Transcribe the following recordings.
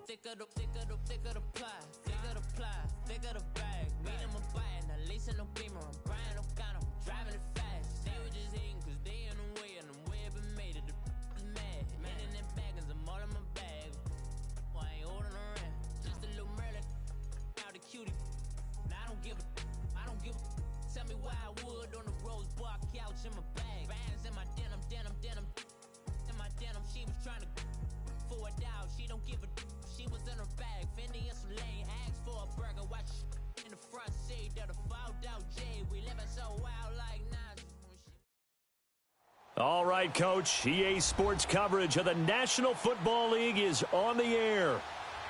thicker the pie, thicker the ply, thicker the bag. Meet them a bite, now leasing no beamer. I'm Brian O'Connor, driving it fast. They were just hating cause they in the way, and the way I've been made it. The is mad. Man in them baggins, I'm all in my bag. Well, I ain't holding around. Just a little Merlin, out the cutie. Now I don't give a. Tell me why I would on the rose bar couch in my bag. Bands in my denim. In my denim, she was trying to for a doubt. She don't give a. She was in her bag. Fendi and some lane. Asked for a burger. Watch in the front seat of the fouled out J. We living so wild like Nas. All right, Coach. EA Sports coverage of the National Football League is on the air.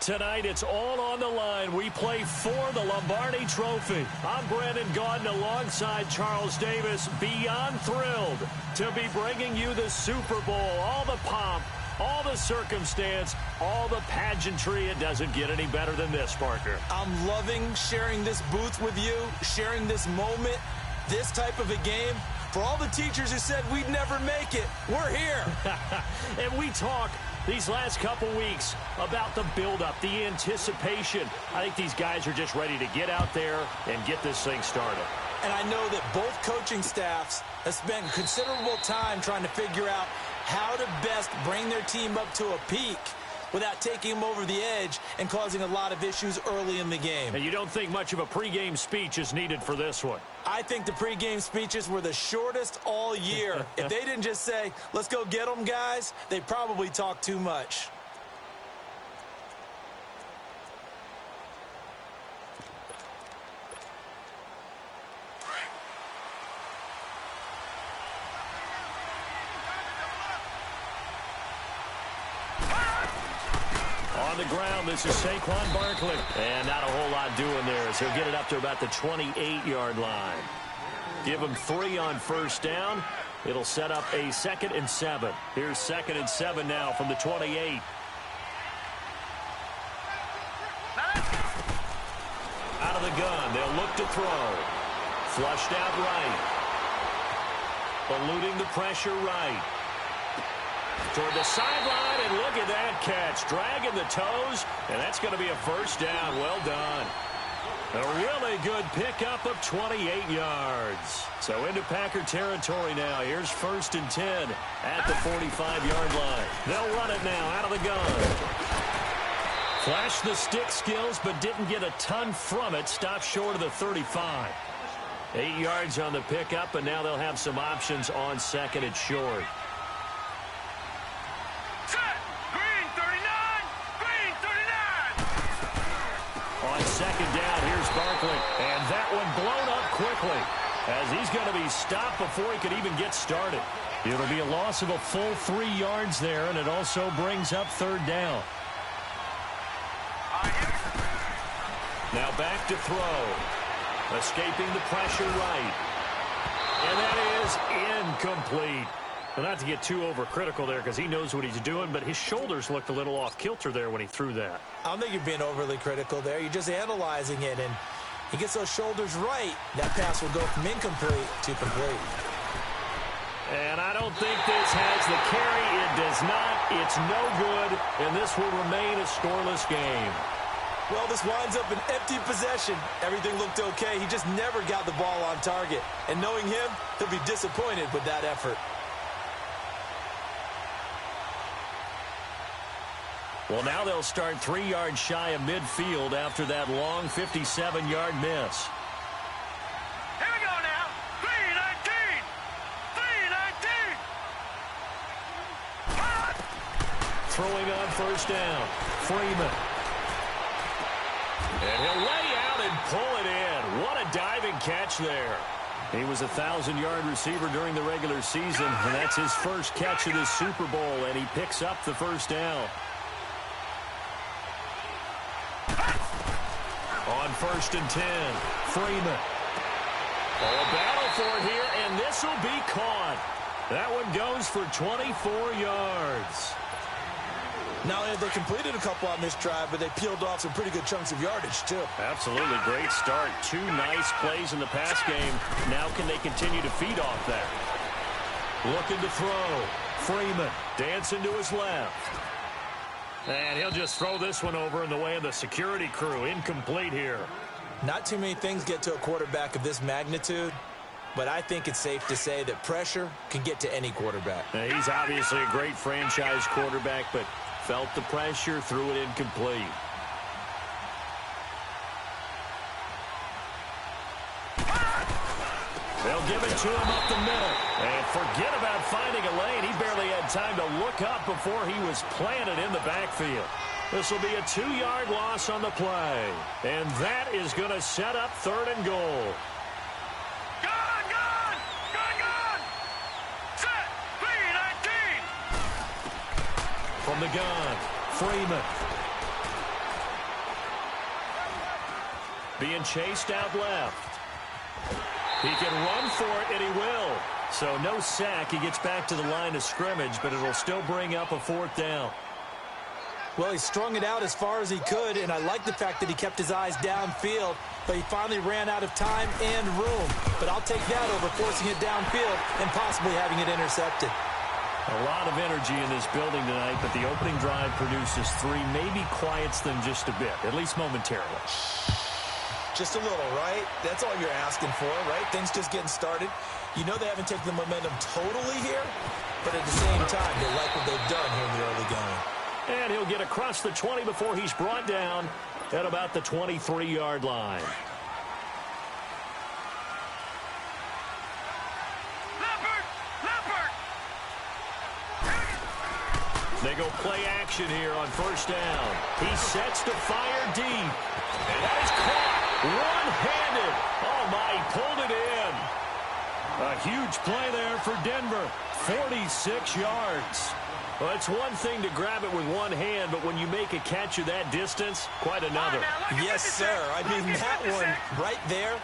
Tonight, it's all on the line. We play for the Lombardi Trophy. I'm Brandon Gaudin alongside Charles Davis. Beyond thrilled to be bringing you the Super Bowl. All the pomp, all the circumstance, all the pageantry. It doesn't get any better than this, Parker. I'm loving sharing this booth with you, sharing this moment, this type of a game. For all the teachers who said we'd never make it, we're here. And we talk these last couple weeks about the buildup, the anticipation. I think these guys are just ready to get out there and get this thing started. And I know that both coaching staffs have spent considerable time trying to figure out how to best bring their team up to a peak without taking them over the edge and causing a lot of issues early in the game. And you don't think much of a pregame speech is needed for this one? I think the pregame speeches were the shortest all year. If they didn't just say, let's go get them, guys, they probably talked too much. On the ground, this is Saquon Barkley. And not a whole lot doing there as he'll get it up to about the 28-yard line. Give him 3 on first down. It'll set up a 2nd and 7. Here's 2nd and 7 now from the 28. Out of the gun, they'll look to throw. Flushed out right. Eluding the pressure right. Toward the sideline, and look at that catch. Dragging the toes, and that's going to be a first down. Well done. A really good pickup of 28 yards. So into Packer territory now. Here's 1st and 10 at the 45-yard line. They'll run it now out of the gun. Flashed the stick skills, but didn't get a ton from it. Stopped short of the 35. 8 yards on the pickup, and now they'll have some options on 2nd and short. On 2nd down, here's Barkley. And that one blown up quickly as he's going to be stopped before he could even get started. It'll be a loss of a full 3 yards there, and it also brings up 3rd down. Now back to throw. Escaping the pressure right. And that is incomplete. Well, not to get too overcritical there because he knows what he's doing, but his shoulders looked a little off kilter there when he threw that. I don't think you're being overly critical there. You're just analyzing it, and he gets those shoulders right. That pass will go from incomplete to complete. And I don't think this has the carry. It does not. It's no good, and this will remain a scoreless game. Well, this winds up an empty possession. Everything looked okay. He just never got the ball on target. And knowing him, he'll be disappointed with that effort. Well, now they'll start 3 yards shy of midfield after that long 57-yard miss. Here we go now. 3-19. 3-19. Throwing on first down. Freeman. And he'll lay out and pull it in. What a diving catch there. He was a 1,000-yard receiver during the regular season, and that's his first catch of this Super Bowl, and he picks up the first down. On 1st and 10, Freeman. Oh, a battle for it here, and this will be caught. That one goes for 24 yards. Not only have they completed a couple on this drive, but they peeled off some pretty good chunks of yardage, too. Absolutely. Great start. 2 nice plays in the pass game. Now can they continue to feed off that? Looking to throw. Freeman dancing to his left. And he'll just throw this one over in the way of the security crew. Incomplete here. Not too many things get to a quarterback of this magnitude, but I think it's safe to say that pressure can get to any quarterback. He's obviously a great franchise quarterback, but felt the pressure, threw it incomplete. They'll give it to him up the middle. And forget about finding a lane. He barely had time to look up before he was planted in the backfield. This will be a 2-yard loss on the play. And that is going to set up 3rd and goal. Gun! Set! P19! From the gun, Freeman. Being chased out left. He can run for it, and he will. So no sack. He gets back to the line of scrimmage, but it'll still bring up a 4th down. Well, he strung it out as far as he could, and I like the fact that he kept his eyes downfield, but he finally ran out of time and room. But I'll take that over forcing it downfield and possibly having it intercepted. A lot of energy in this building tonight, but the opening drive produces 3, maybe quiets them just a bit, at least momentarily. Just a little, right? That's all you're asking for, right? Things just getting started. You know they haven't taken the momentum totally here, but at the same time, they like what they've done here in the early game. And he'll get across the 20 before he's brought down at about the 23-yard line. Leopard! They go play action here on 1st down. He sets to fire deep. And that is caught one-handed. Oh, my, he pulled it in. A huge play there for Denver. 46 yards. Well, it's one thing to grab it with one hand, but when you make a catch of that distance, quite another. Yes, sir. I mean, that one right there,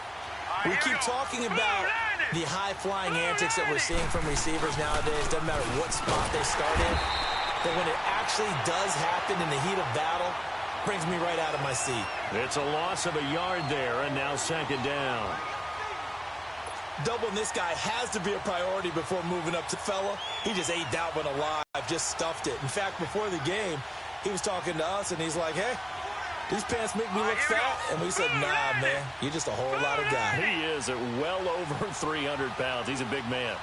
we keep talking about the high-flying antics that we're seeing from receivers nowadays. Doesn't matter what spot they start in. But when it actually does happen in the heat of battle, brings me right out of my seat. It's a loss of a yard there, and now 2nd down. Doubling this guy has to be a priority before moving up to fella. He just ate that one alive, just stuffed it. In fact, before the game, he was talking to us, and he's like, hey, these pants make me look fat. And we said, nah, man, you're just a whole lot of guy. He is at well over 300 pounds. He's a big man.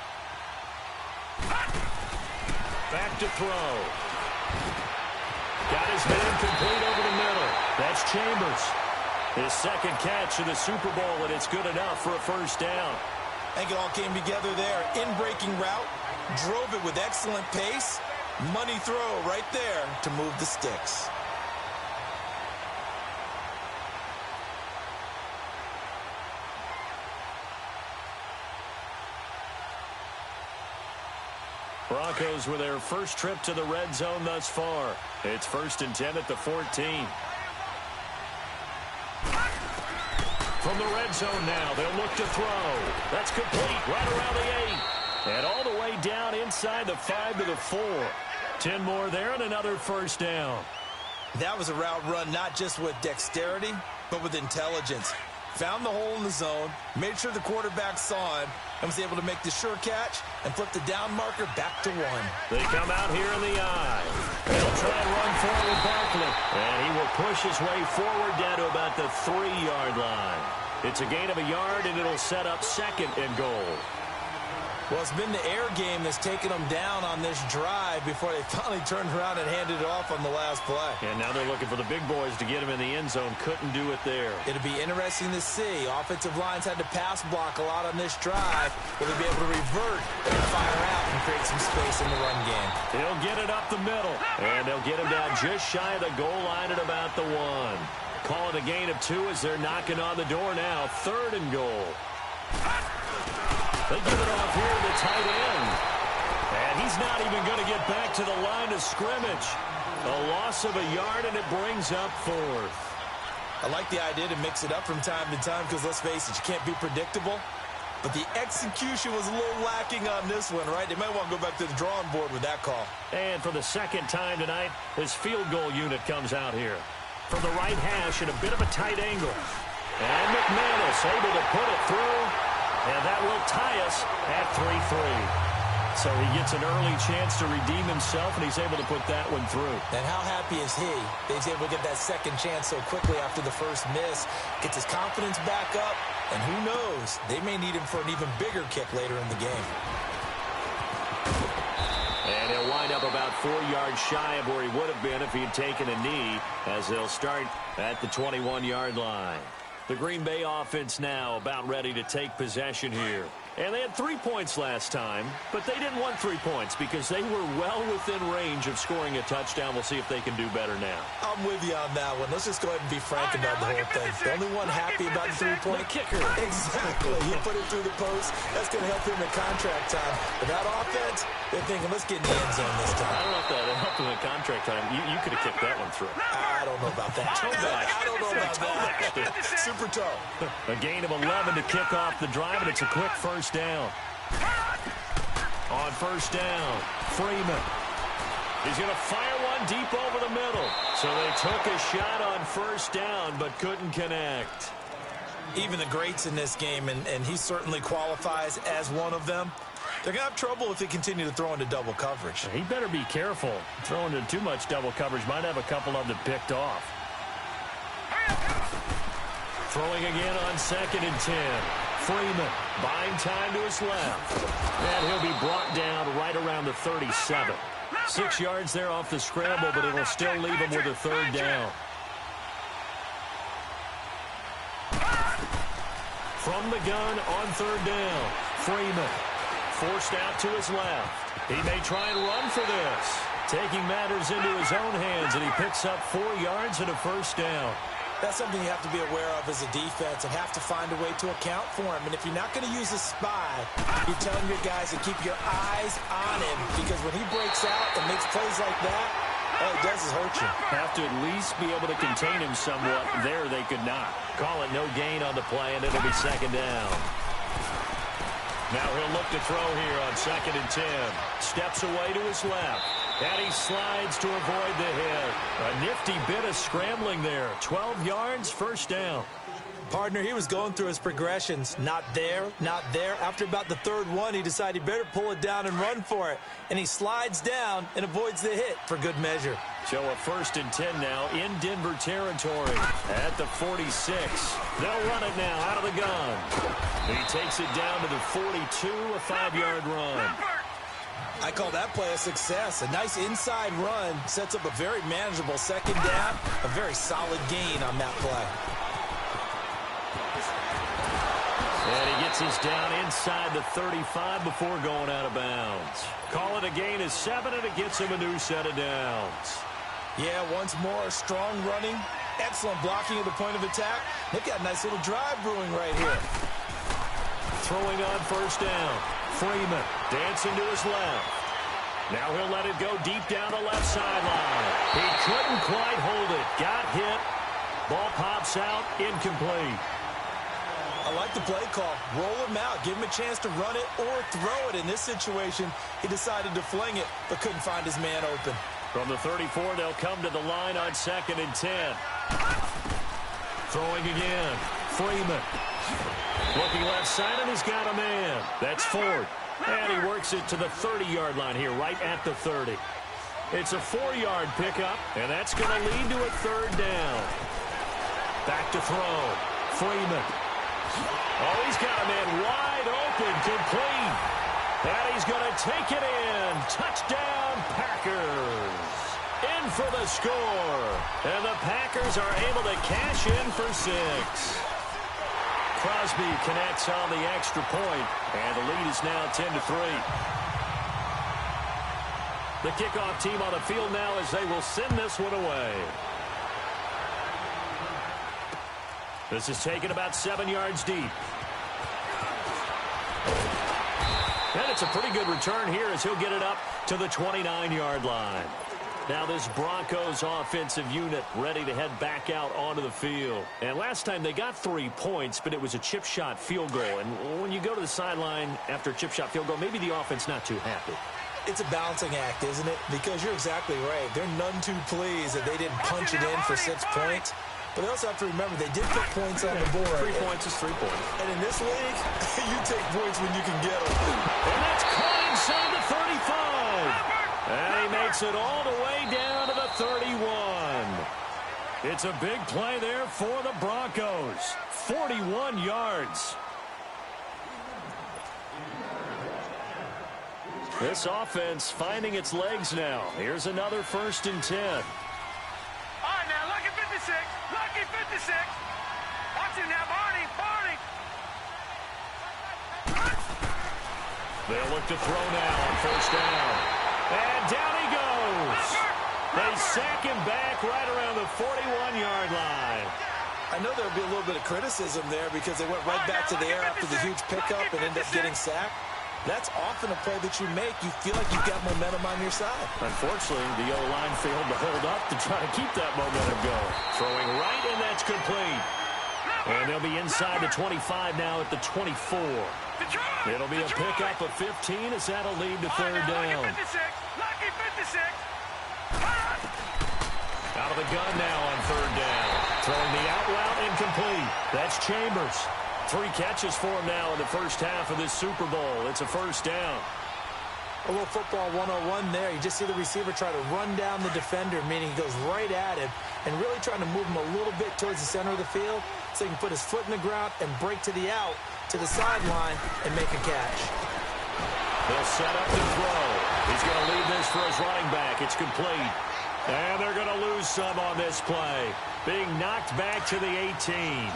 Back to throw. Got his man complete over the middle. That's Chambers. His 2nd catch of the Super Bowl, and it's good enough for a 1st down. I think it all came together there. In-breaking route, drove it with excellent pace. Money throw right there to move the sticks. Broncos with their first trip to the red zone thus far. It's 1st and 10 at the 14. From the red zone now, they'll look to throw. That's complete right around the 8. And all the way down inside the 5 to the 4. 10 more there and another 1st down. That was a route run not just with dexterity, but with intelligence. Found the hole in the zone, made sure the quarterback saw him, and was able to make the sure catch and flip the down marker back to 1. They come out here in the eye. They'll try and run forward with Barkley. And he will push his way forward down to about the 3-yard line. It's a gain of a yard, and it'll set up 2nd and goal. Well, it's been the air game that's taken them down on this drive before they finally turned around and handed it off on the last play. And now they're looking for the big boys to get him in the end zone. Couldn't do it there. It'll be interesting to see. Offensive lines had to pass block a lot on this drive. Will they be able to revert and fire out and create some space in the run game? He'll get it up the middle. And they'll get him down just shy of the goal line at about the 1. Call it a gain of 2 as they're knocking on the door now. 3rd and goal. They give it off here to the tight end. And he's not even going to get back to the line of scrimmage. A loss of a yard, and it brings up 4th. I like the idea to mix it up from time to time because, let's face it, you can't be predictable. But the execution was a little lacking on this one, right? They might want to go back to the drawing board with that call. And for the 2nd time tonight, his field goal unit comes out here. From the right hash at a bit of a tight angle. And McManus able to put it through. And that will tie us at 3-3. So he gets an early chance to redeem himself, and he's able to put that one through. And how happy is he that he's able to get that second chance so quickly after the first miss, gets his confidence back up, and who knows, they may need him for an even bigger kick later in the game. And he'll wind up about 4 yards shy of where he would have been if he had taken a knee, as they'll start at the 21-yard line. The Green Bay offense now about ready to take possession here. And they had 3 points last time, but they didn't want 3 points because they were well within range of scoring a touchdown. We'll see if they can do better now. I'm with you on that one. Let's just go ahead and be frank about the whole thing. The only one happy about the 3-point kicker. Exactly. He put it through the post. That's going to help him in contract time. But that offense, they're thinking, let's get in the end zone this time. I don't know if that helped him in contract time. You could have kicked that one through. I don't know about that. I don't know about that. Super toe. A gain of 11 to kick off the drive, and it's a quick first down. On first down, Freeman. He's going to fire one deep over the middle. So they took a shot on first down, but couldn't connect. Even the greats in this game, and he certainly qualifies as one of them, they're going to have trouble if they continue to throw into double coverage. He better be careful. Throwing into too much double coverage might have a couple of them picked off. Throwing again on 2nd and 10. Freeman buying time to his left. And he'll be brought down right around the 37. 6 yards there off the scramble, but it'll still leave him with a third down. From the gun on third down, Freeman forced out to his left. He may try and run for this. Taking matters into his own hands, and he picks up 4 yards and a first down. That's something you have to be aware of as a defense and have to find a way to account for him. And if you're not going to use a spy, you're telling your guys to keep your eyes on him, because when he breaks out and makes plays like that, all it does is hurt you. Have to at least be able to contain him somewhat. There they could not. Call it no gain on the play, and it'll be second down. Now he'll look to throw here on 2nd and 10. Steps away to his left. And he slides to avoid the hit. A nifty bit of scrambling there. 12 yards, first down. Partner, he was going through his progressions. Not there, not there. After about the third one, he decided he better pull it down and run for it. And he slides down and avoids the hit for good measure. So a 1st and 10 now in Denver territory at the 46. They'll run it now out of the gun. He takes it down to the 42, a 5-yard run. I call that play a success. A nice inside run sets up a very manageable second down. A very solid gain on that play. And he gets us down inside the 35 before going out of bounds. Call it a gain of 7, and it gets him a new set of downs. Yeah, once more, strong running, excellent blocking at the point of attack. They've got a nice little drive brewing right here. Throwing on first down. Freeman dancing to his left. Now he'll let it go deep down the left sideline. He couldn't quite hold it. Got hit. Ball pops out. Incomplete. I like the play call. Roll him out. Give him a chance to run it or throw it. In this situation, he decided to fling it, but couldn't find his man open. From the 34, they'll come to the line on 2nd and 10. Throwing again. Freeman. Looking left side, and he's got a man. That's Ford. And he works it to the 30-yard line here, right at the 30. It's a 4-yard pickup, and that's going to lead to a third down. Back to throw. Freeman. Oh, he's got a man wide open, complete. And he's going to take it in. Touchdown, Packers. In for the score. And the Packers are able to cash in for 6. Crosby connects on the extra point, and the lead is now 10-3. The kickoff team on the field now as they will send this one away. This is taken about 7 yards deep. And it's a pretty good return here as he'll get it up to the 29-yard line. Now this Broncos offensive unit ready to head back out onto the field. And last time they got 3 points, but it was a chip shot field goal. And when you go to the sideline after a chip shot field goal, maybe the offense not too happy. It's a balancing act, isn't it? Because you're exactly right. They're none too pleased that they didn't punch it in for 6 points. But they also have to remember they did put points on the board. 3 points is 3 points. And in this league, you take points when you can get them. And that's caught inside the 35. And he makes it all the way down to the 31. It's a big play there for the Broncos. 41 yards. This offense finding its legs now. Here's another 1st and 10. All right, now, lucky 56. Lucky 56. Watch him now, Barney. Barney. They'll look to throw now on 1st down. And down he goes. They sack him back right around the 41-yard line. I know there'll be a little bit of criticism there because they went right back to the air after the huge pickup and ended up getting sacked. That's often a play that you make. You feel like you've got momentum on your side. Unfortunately, the O-line failed to hold up to try to keep that momentum going. Throwing right, and that's complete. And they'll be inside the 25 now at the 24. It'll be a pickup of 15 as that'll lead to 3rd down. Lucky 56. Out of the gun now on 3rd down. Throwing the out route incomplete. That's Chambers. 3 catches for him now in the first half of this Super Bowl. It's a 1st down. A little football 101 there. You just see the receiver try to run down the defender, meaning he goes right at him and really trying to move him a little bit towards the center of the field so he can put his foot in the ground and break to the out, to the sideline, and make a catch. He'll set up to throw. He's going to leave this for his running back. It's complete. And they're going to lose some on this play. Being knocked back to the 18.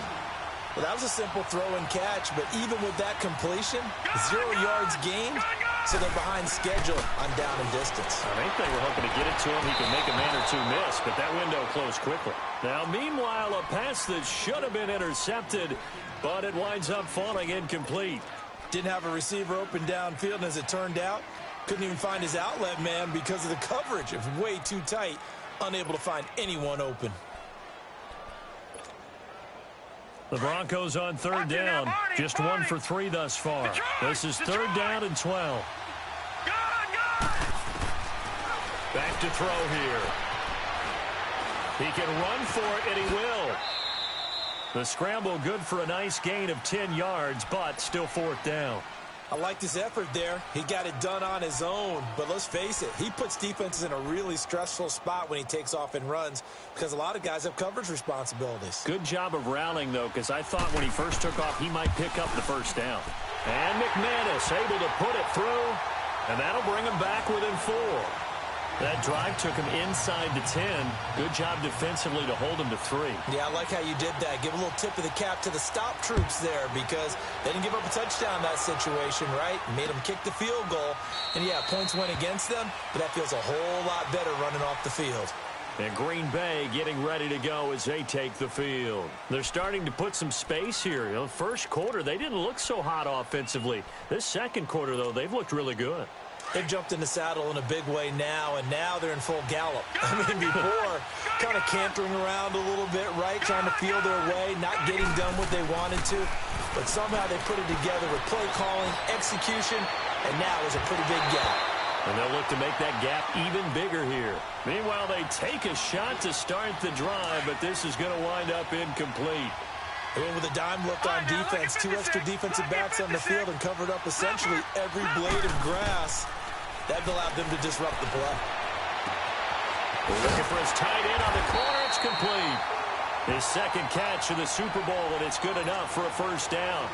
Well, that was a simple throw and catch, but even with that completion, 0 yards gained, so they're behind schedule on down and distance. I think they were hoping to get it to him. He could make a man or two miss, but that window closed quickly. Now, meanwhile, a pass that should have been intercepted, but it winds up falling incomplete. Didn't have a receiver open downfield, and as it turned out, couldn't even find his outlet man because of the coverage. It was way too tight, unable to find anyone open. The Broncos on 3rd down. Just 1 for 3 thus far. This is 3rd down and 12. Back to throw here. He can run for it, and he will. The scramble good for a nice gain of 10 yards, but still 4th down. I liked his effort there. He got it done on his own. But let's face it, he puts defenses in a really stressful spot when he takes off and runs because a lot of guys have coverage responsibilities. Good job of rounding, though, because I thought when he first took off, he might pick up the 1st down. And McManus able to put it through, and that'll bring him back within 4. That drive took him inside the 10. Good job defensively to hold him to 3. Yeah, I like how you did that. Give a little tip of the cap to the stop troops there because they didn't give up a touchdown in that situation, right? Made them kick the field goal. And, yeah, points went against them, but that feels a whole lot better running off the field. And Green Bay getting ready to go as they take the field. They're starting to put some space here. You know, first quarter, they didn't look so hot offensively. This second quarter, though, they've looked really good. They've jumped in the saddle in a big way now, and now they're in full gallop. I mean, before, kind of cantering around a little bit, right, trying to feel their way, not getting done what they wanted to. But somehow they put it together with play calling, execution, and now there's a pretty big gap. And they'll look to make that gap even bigger here. Meanwhile, they take a shot to start the drive, but this is going to wind up incomplete. They went with a dime look on defense, 2 extra defensive backs on the field and covered up essentially every blade of grass. That allowed them to disrupt the play. Looking for his tight end on the corner. It's complete. His second catch of the Super Bowl, and it's good enough for a 1st down.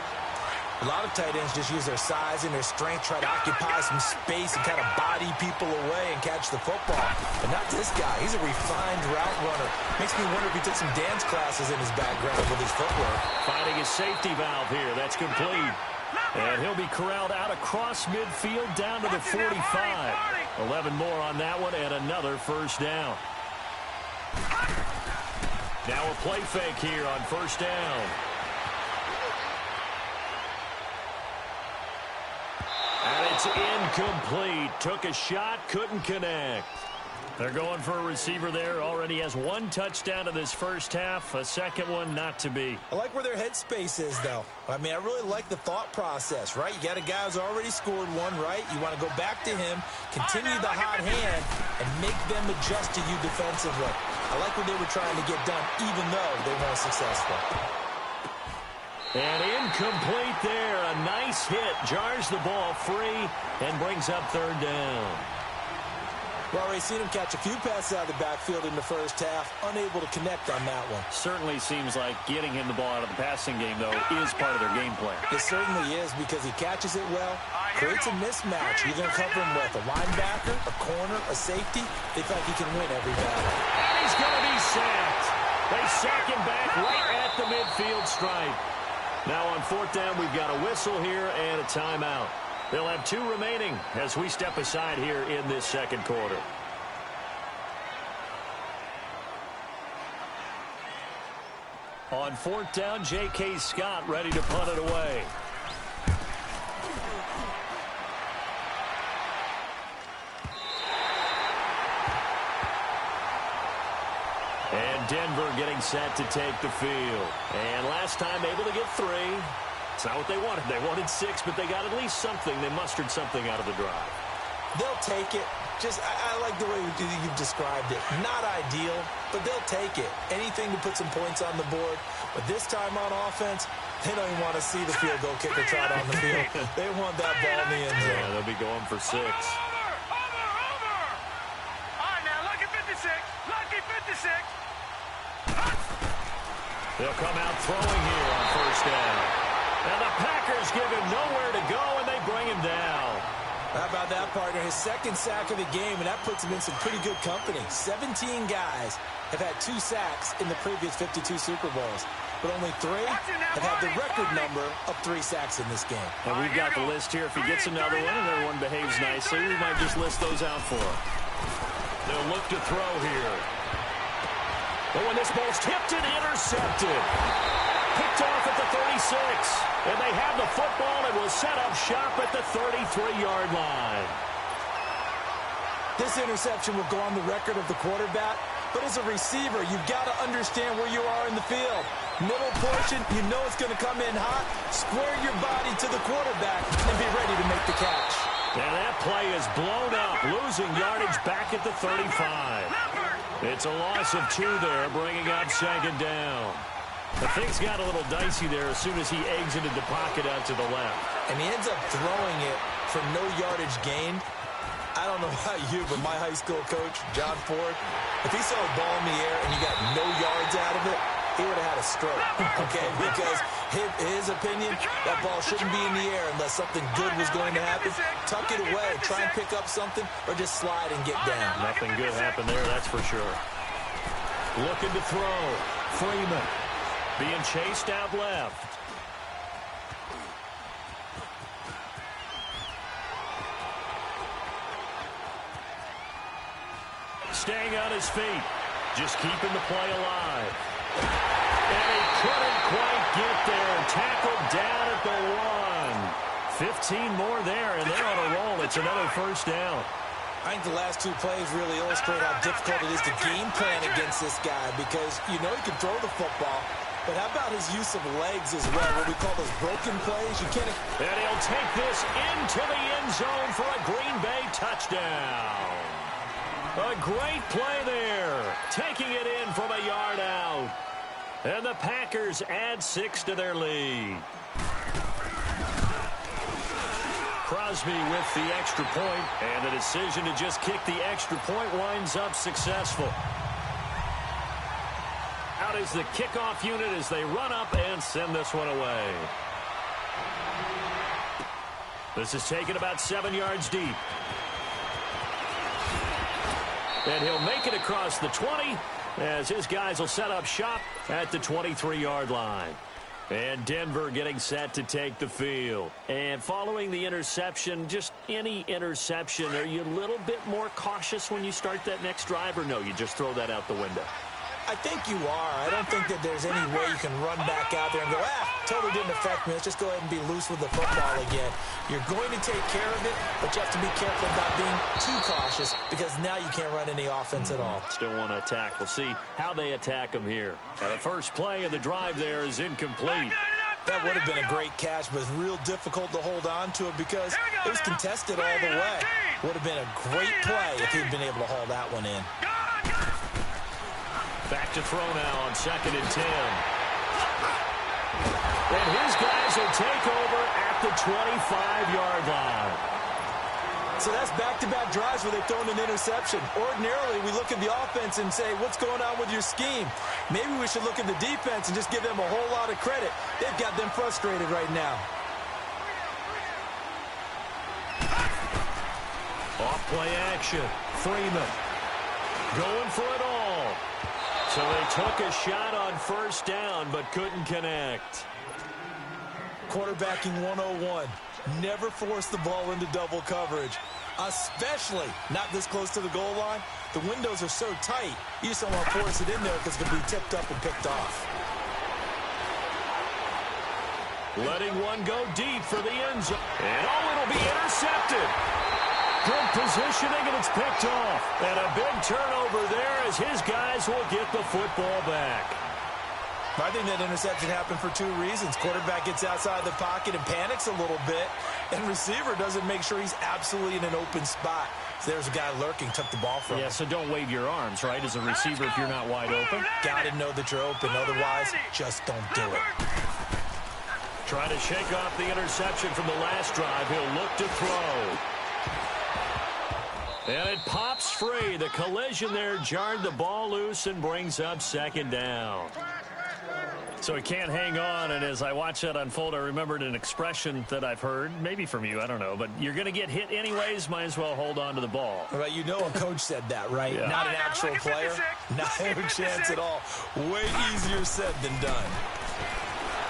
A lot of tight ends just use their size and their strength, try to occupy some space and kind of body people away and catch the football. But not this guy. He's a refined route runner. Makes me wonder if he took some dance classes in his background with his footwork. Finding his safety valve here. That's complete. And he'll be corralled out across midfield down to the 45. 11 more on that one and another 1st down. Now a play fake here on 1st down. And it's incomplete. Took a shot, couldn't connect. They're going for a receiver there. Already has 1 touchdown in this first half. A second one not to be. I like where their headspace is, though. I mean, I really like the thought process, right? You got a guy who's already scored 1, right? You want to go back to him, continue the hot hand, and make them adjust to you defensively. I like what they were trying to get done, even though they weren't successful. And incomplete there. A nice hit. Jars the ball free and brings up third down. Well, we've seen him catch a few passes out of the backfield in the first half, unable to connect on that one. Certainly seems like getting him the ball out of the passing game, though, is part of their game plan. It certainly is because he catches it well, creates a mismatch. You're going to cover him with a linebacker, a corner, a safety. They feel like he can win every battle. And he's going to be sacked. They sack him back right at the midfield stripe. Now on fourth down, we've got a whistle here and a timeout. They'll have 2 remaining as we step aside here in this second quarter. On fourth down, J.K. Scott ready to punt it away. And Denver getting set to take the field. And last time able to get 3. It's not what they wanted. They wanted 6, but they got at least something. They mustered something out of the drive. They'll take it. I like the way you've described it. Not ideal, but they'll take it. Anything to put some points on the board. But this time on offense, they don't even want to see the field goal kicker trot on the field. They want that ball in the end zone. Yeah, they'll be going for 6. Over! All right, now, lucky 56. Lucky 56. They'll come out throwing here on first down. And the Packers give him nowhere to go, and they bring him down. How about that, partner? His second sack of the game, and that puts him in some pretty good company. 17 guys have had 2 sacks in the previous 52 Super Bowls, but only 3 have had the record number of 3 sacks in this game. And we've got the list here. If he gets another one and everyone behaves nicely, we might just list those out for him. They'll look to throw here. But when this ball's tipped and intercepted. Picked off at the 36. And they have the football and will set up shop at the 33-yard line. This interception will go on the record of the quarterback, but as a receiver, you've got to understand where you are in the field. Middle portion, you know it's going to come in hot. Square your body to the quarterback and be ready to make the catch. And that play is blown up, losing yardage back at the 35. It's a loss of 2 there, bringing up second down. But things got a little dicey there as soon as he exited the pocket out to the left. And he ends up throwing it for no yardage gained. I don't know about you, but my high school coach, John Ford, if he saw a ball in the air and you got no yards out of it, he would have had a stroke, okay? Because his opinion, that ball shouldn't be in the air unless something good was going to happen. Tuck it away, try and pick up something, or just slide and get down. Nothing good happened there, that's for sure. Looking to throw. Freeman being chased out left. Staying on his feet. Just keeping the play alive. And he couldn't quite get there. Tackled down at the 1. 15 more there, and they're on a roll. It's another first down. I think the last 2 plays really illustrate how difficult it is to game plan against this guy because you know he can throw the football, but how about his use of legs as well, what we call those broken plays? You can't... And he'll take this into the end zone for a Green Bay touchdown. A great play there, taking it in from a yard out. And the Packers add 6 to their lead. Crosby with the extra point, and the decision to just kick the extra point winds up successful. Out is the kickoff unit as they run up and send this one away. This is taken about 7 yards deep. And he'll make it across the 20 as his guys will set up shop at the 23-yard line. And Denver getting set to take the field. And following the interception, just any interception, are you a little bit more cautious when you start that next drive, or no, you just throw that out the window? I think you are. I don't think that there's any way you can run back out there and go, totally didn't affect me. Let's just go ahead and be loose with the football again. You're going to take care of it, but you have to be careful about being too cautious because now you can't run any offense at all. Still want to attack. We'll see how they attack them here. The first play of the drive there is incomplete. That would have been a great catch, but it's real difficult to hold on to it because it was contested all the way. Would have been a great play if he'd been able to haul that one in. Back to throw now on 2nd and 10. And his guys will take over at the 25-yard line. So that's back-to-back drives where they've thrown an interception. Ordinarily, we look at the offense and say, what's going on with your scheme? Maybe we should look at the defense and just give them a whole lot of credit. They've got them frustrated right now. Off-play action. Freeman going for it all. So they took a shot on first down but couldn't connect. Quarterbacking 101. Never force the ball into double coverage, especially not this close to the goal line. The windows are so tight, you just don't want to force it in there because it could be tipped up and picked off. Letting one go deep for the end zone. And it'll be intercepted. Good positioning, and it's picked off. And a big turnover there as his guys will get the football back. I think that interception happened for two reasons. Quarterback gets outside the pocket and panics a little bit, and receiver doesn't make sure he's absolutely in an open spot. So there's a guy lurking, took the ball from him. Yeah, so don't wave your arms, right, as a receiver if you're not wide open. Got to know that you're open. Otherwise, just don't do it. Trying to shake off the interception from the last drive. He'll look to throw. And it pops free. The collision there jarred the ball loose and brings up second down. So he can't hang on, and as I watch that unfold, I remembered an expression that I've heard, maybe from you, I don't know, but you're going to get hit anyways, might as well hold on to the ball. Well, you know a coach said that, right? Yeah. Not an actual player. Not a chance at all. Way easier said than done.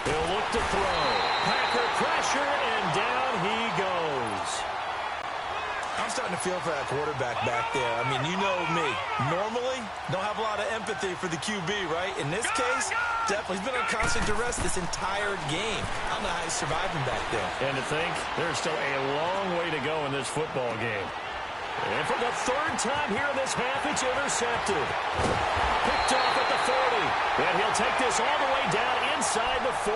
He'll look to throw. Packer pressure, and down he goes. I'm starting to feel for that quarterback back there. I mean, you know me. Normally, don't have a lot of empathy for the QB, right? In this case, definitely. He's been on constant duress this entire game. I don't know how he's surviving back there. And to think, there's still a long way to go in this football game. And for the third time here in this half, it's intercepted. Picked off at the 40. And he'll take this all the way down inside the 40.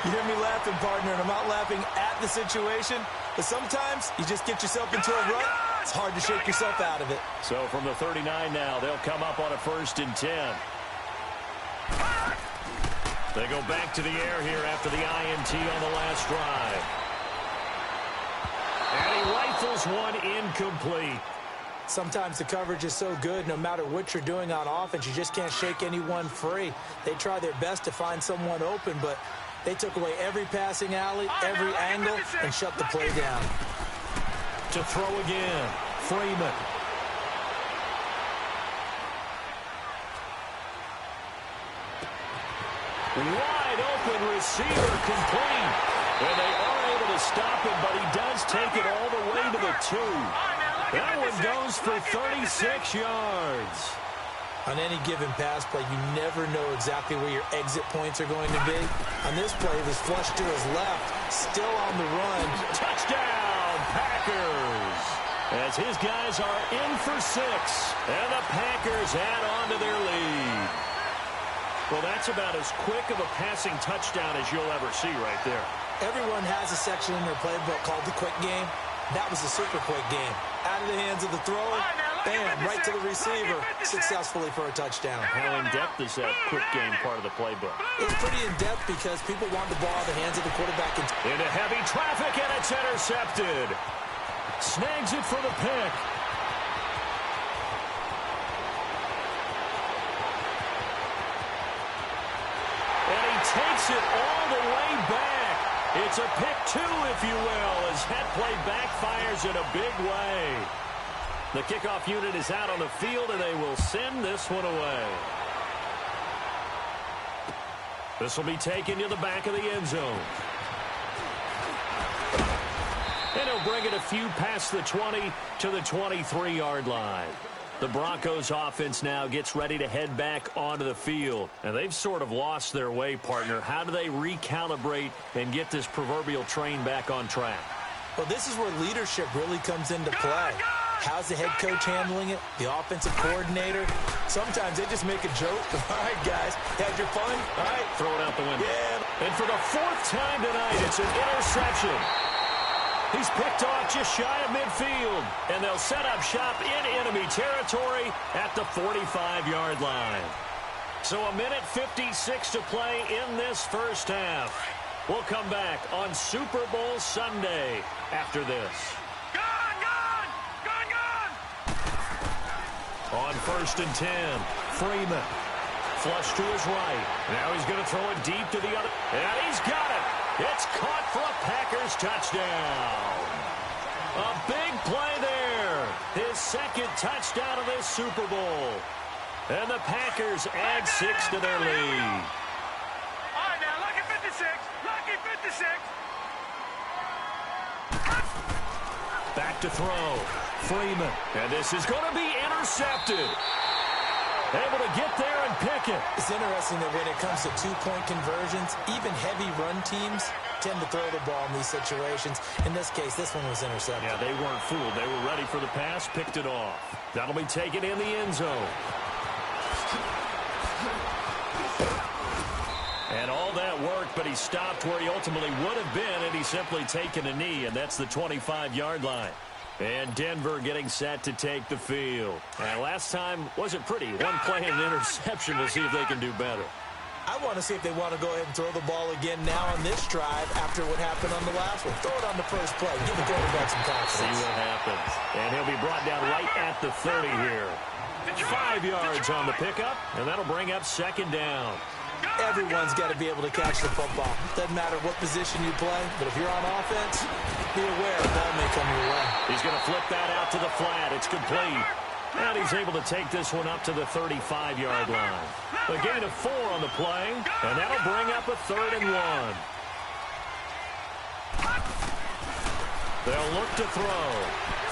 You hear me laughing, partner, and I'm not laughing at the situation, but sometimes you just get yourself into a rut. It's hard to shake yourself out of it. So from the 39 now, they'll come up on a 1st and 10. They go back to the air here after the INT on the last drive. And he rifles one incomplete. Sometimes the coverage is so good, no matter what you're doing on offense, you just can't shake anyone free. They try their best to find someone open, but they took away every passing alley, every angle, and shut the play down. To throw again, Freeman. Wide open receiver complete. And they are able to stop him, but he does take it all the way to the 2. That one goes for 36 yards. On any given pass play, you never know exactly where your exit points are going to be. On this play, it was flushed to his left, still on the run. Touchdown, Packers! As his guys are in for 6, and the Packers add on to their lead. Well, that's about as quick of a passing touchdown as you'll ever see right there. Everyone has a section in their playbook called the quick game. That was a super quick game. Out of the hands of the thrower, bam, right to the receiver, successfully for a touchdown. How in-depth is that quick game part of the playbook? It's pretty in-depth because people want the ball out of the hands of the quarterback. Into heavy traffic, and it's intercepted. Snags it for the pick. And he takes it all the way back. It's a pick 2, if you will, as that play backfires in a big way. The kickoff unit is out on the field, and they will send this one away. This will be taken to the back of the end zone. And he'll bring it a few past the 20 to the 23-yard line. The Broncos offense now gets ready to head back onto the field. And they've sort of lost their way, partner. How do they recalibrate and get this proverbial train back on track? Well, this is where leadership really comes into play. How's the head coach handling it? The offensive coordinator? Sometimes they just make a joke. All right, guys, had your fun? All right. Throw it out the window. Yeah. And for the 4th time tonight, it's an interception. He's picked off just shy of midfield, and they'll set up shop in enemy territory at the 45-yard line. So 1:56 to play in this first half. We'll come back on Super Bowl Sunday after this. On 1st and 10, Freeman. Flush to his right. Now he's going to throw it deep to the other. And he's got it. It's caught for a Packers touchdown. A big play there. His second touchdown of this Super Bowl. And the Packers add 6 to their lead. All right, now, lucky 56. Lucky 56. Back to throw. Freeman. And this is going to be intercepted. Able to get there and pick it. It's interesting that when it comes to two-point conversions, even heavy run teams tend to throw the ball in these situations. In this case, this one was intercepted. Yeah, they weren't fooled. They were ready for the pass, picked it off. That'll be taken in the end zone. And all that worked, but he stopped where he ultimately would have been, and he's simply taken a knee, and that's the 25-yard line. And Denver getting set to take the field. And last time wasn't pretty. One play and an interception. We'll see if they can do better. I want to see if they want to go ahead and throw the ball again now on this drive after what happened on the last one. Throw it on the first play. Give the quarterback some confidence. See what happens. And he'll be brought down right at the 30 here. 5 yards on the pickup, and that'll bring up 2nd down. Everyone's got to be able to catch the football. Doesn't matter what position you play, but if you're on offense, be aware the ball may come your way. He's going to flip that out to the flat. It's complete. And he's able to take this one up to the 35-yard line. A gain of 4 on the play, and that'll bring up a 3rd and 1. They'll look to throw.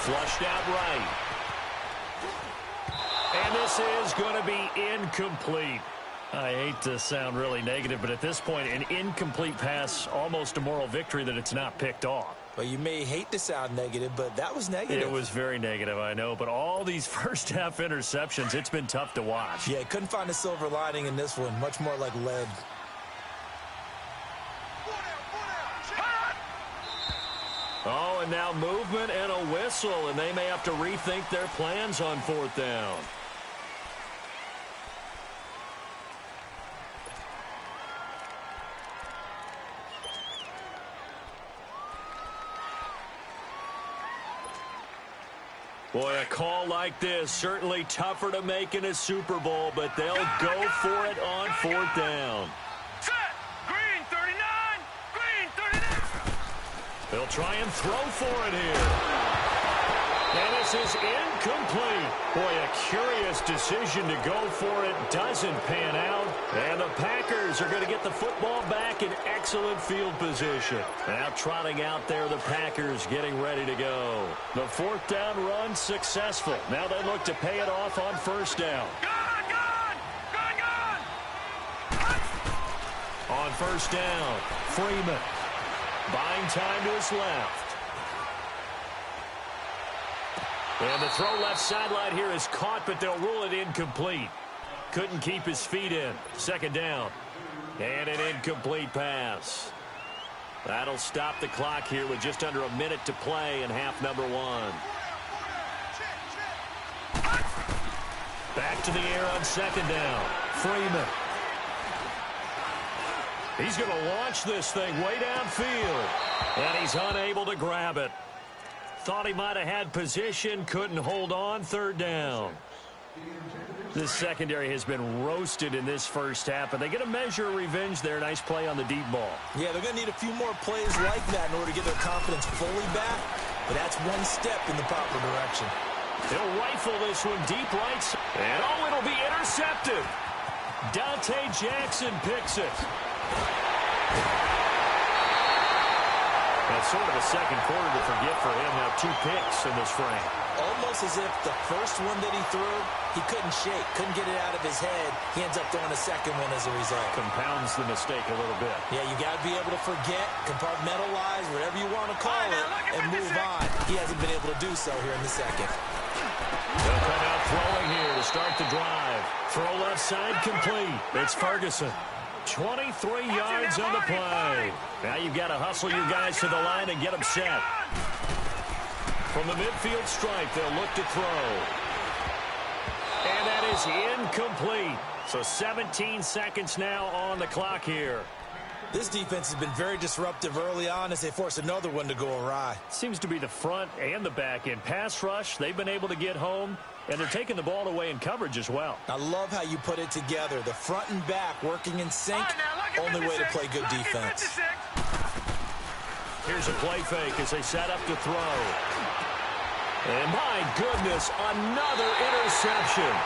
Flushed out right. And this is going to be incomplete. I hate to sound really negative, but at this point, an incomplete pass, almost a moral victory that it's not picked off. Well, you may hate to sound negative, but that was negative. It was very negative, I know, but all these first-half interceptions, it's been tough to watch. Yeah, couldn't find a silver lining in this one, much more like lead. Oh, and now movement and a whistle, and they may have to rethink their plans on 4th down. Boy, a call like this, certainly tougher to make in a Super Bowl, but they'll go for it on 4th down. Set. Green 39. Green 39. They'll try and throw for it here. And this is incomplete. Boy, a curious decision to go for it. Doesn't pan out. And the Packers are going to get the football back in excellent field position. Now trotting out there, the Packers getting ready to go. The 4th down run successful. Now they look to pay it off on 1st down. On 1st down, Freeman. Buying time to his left. And the throw left sideline here is caught, but they'll rule it incomplete. Couldn't keep his feet in. 2nd down. And an incomplete pass. That'll stop the clock here with just under a minute to play in half number 1. Back to the air on 2nd down. Freeman. He's going to launch this thing way downfield. And he's unable to grab it. Thought he might have had position, couldn't hold on. 3rd down. This secondary has been roasted in this first half, but they get a measure of revenge there. Nice play on the deep ball. Yeah, they're going to need a few more plays like that in order to get their confidence fully back, but that's one step in the proper direction. They'll rifle this one deep right. And oh, it'll be intercepted. Dante Jackson picks it. That's sort of a second quarter to forget for him. Now 2 picks in this frame. Almost as if the first one that he threw, he couldn't shake, couldn't get it out of his head. He ends up throwing a second one as a result. Compounds the mistake a little bit. Yeah, you got to be able to forget, compartmentalize, whatever you want to call it, and move on. He hasn't been able to do so here in the second. They'll come out throwing here to start the drive. Throw left side complete. It's Ferguson. 23 yards on the play. Now you've got to hustle your guys to the line and get them set. From the midfield stripe, they'll look to throw. And that That is incomplete. So 17 seconds now on the clock here. This defense has been very disruptive early on as they force another one to go awry. Seems to be the front and the back end. Pass rush, they've been able to get home, and they're taking the ball away in coverage as well. I love how you put it together. The front and back working in sync, only way to play good defense. Here's a play fake as they set up to throw. And my goodness, another interception.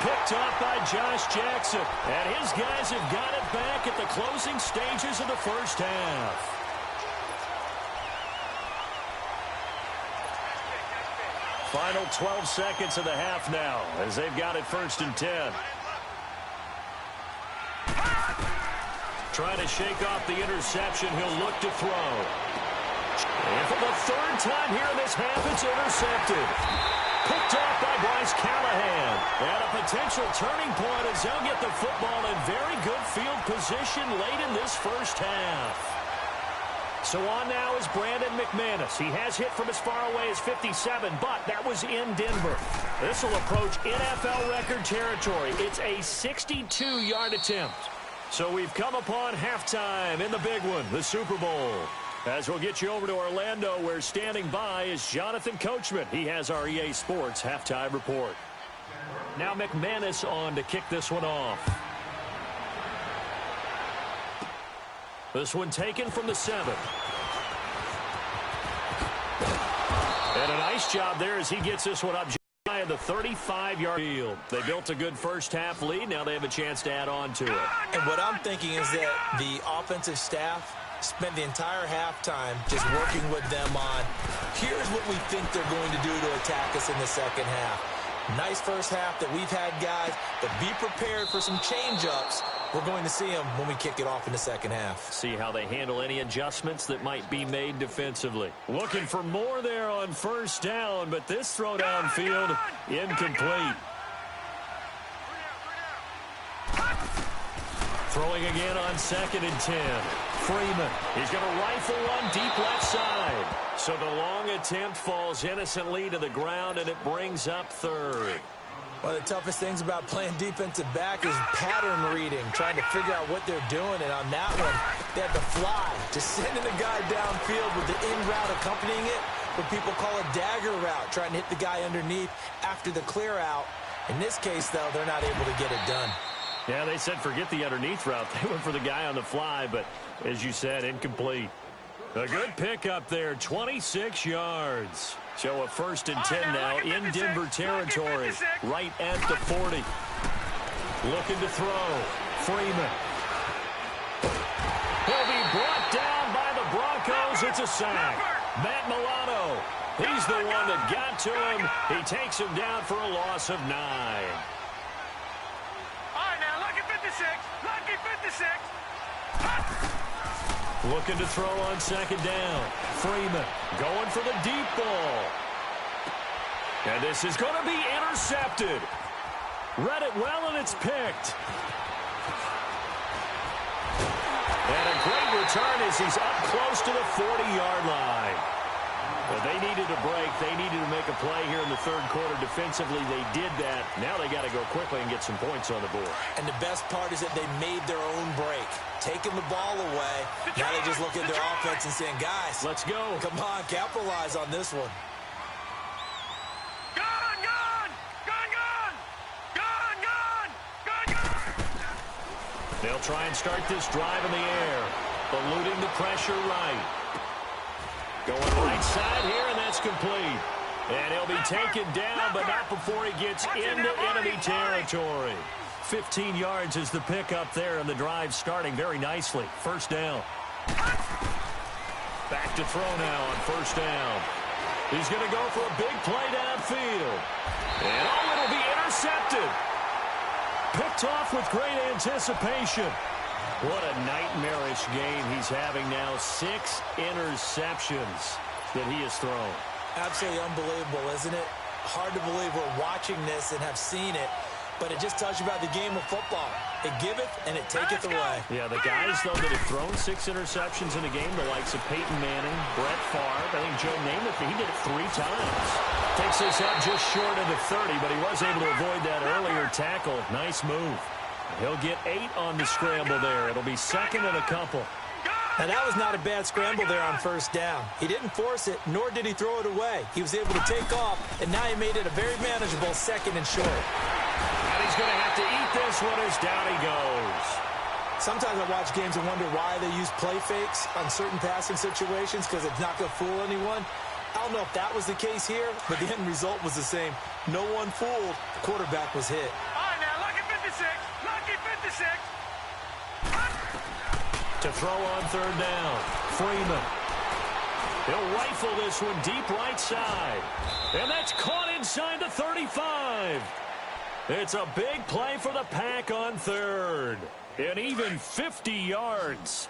Picked off by Josh Jackson. And his guys have got it back at the closing stages of the first half. Final 12 seconds of the half now as they've got it 1st and 10. Trying to shake off the interception. He'll look to throw. And for the 3rd time here in this half, it's intercepted. Picked off by Bryce Callahan. And a potential turning point as they'll get the football in very good field position late in this first half. So on now is Brandon McManus. He has hit from as far away as 57, but that was in Denver. This will approach NFL record territory. It's a 62-yard attempt. So we've come upon halftime in the big one, the Super Bowl. As we'll get you over to Orlando, where standing by is Jonathan Coachman. He has our EA Sports halftime report. Now McManus on to kick this one off. This one taken from the 7. And a nice job there as he gets this one up at the 35-yard field. They built a good first half lead. Now they have a chance to add on to it. And what I'm thinking is that the offensive staff spent the entire halftime just working with them on, here's what we think they're going to do to attack us in the second half. Nice first half that we've had, guys, but be prepared for some change-ups. We're going to see them when we kick it off in the second half. See how they handle any adjustments that might be made defensively. Looking for more there on 1st down, but this throw downfield incomplete. Throwing again on 2nd and 10. Freeman. He's going to rifle one deep left side. So the long attempt falls innocently to the ground, and it brings up 3rd. One of the toughest things about playing defensive back is pattern reading, trying to figure out what they're doing. And on that one, they had to fly, just sending the guy downfield with the in route accompanying it, what people call a dagger route, trying to hit the guy underneath after the clear out. In this case, though, they're not able to get it done. Yeah, they said forget the underneath route. They went for the guy on the fly, but as you said, incomplete. A good pickup there, 26 yards. So a 1st and 10 now in Denver territory, right at the 40. Looking to throw. Freeman. He'll be brought down by the Broncos. It's a sack. Matt Milano. He's the one that got to him. He takes him down for a loss of 9. Lucky 56. Looking to throw on 2nd down. Freeman going for the deep ball. And this is going to be intercepted. Read it well, and it's picked. And a great return as he's up close to the 40-yard line. Well, they needed a break. They needed to make a play here in the 3rd quarter. Defensively, they did that. Now they got to go quickly and get some points on the board. And the best part is that they made their own break, taking the ball away. Now they just look at their offense and saying, guys, let's go. Come on, capitalize on this one. They'll try and start this drive in the air, eluding the pressure right. Going right side here, and that's complete. And he'll be taken down, but not before he gets into enemy territory. 15 yards is the pickup there, and the drive starting very nicely. 1st down. Back to throw now on 1st down. He's going to go for a big play downfield. And it'll be intercepted. Picked off with great anticipation. What a nightmarish game he's having now. 6 interceptions that he has thrown. Absolutely unbelievable, isn't it? Hard to believe we're watching this and have seen it. but it just tells you about the game of football. It giveth and it taketh away. Yeah, the guys, though, that have thrown 6 interceptions in a game, the likes of Peyton Manning, Brett Favre, I think Joe Namath, he did it 3 times. Takes this up just short of the 30, but he was able to avoid that earlier tackle. Nice move. He'll get 8 on the scramble there. It'll be second and a couple. Now, that was not a bad scramble there on first down. He didn't force it, nor did he throw it away. He was able to take off, and now he made it a very manageable second and short. And he's going to have to eat this one as down he goes. Sometimes I watch games and wonder why they use play fakes on certain passing situations, because it's not going to fool anyone. I don't know if that was the case here, but the end result was the same. No one fooled. The quarterback was hit. All right, now, lucky 56. Lucky 56. To throw on third down, Freeman. He'll rifle this one deep right side. And that's caught inside the 35. It's a big play for the Pack on third. And even 50 yards.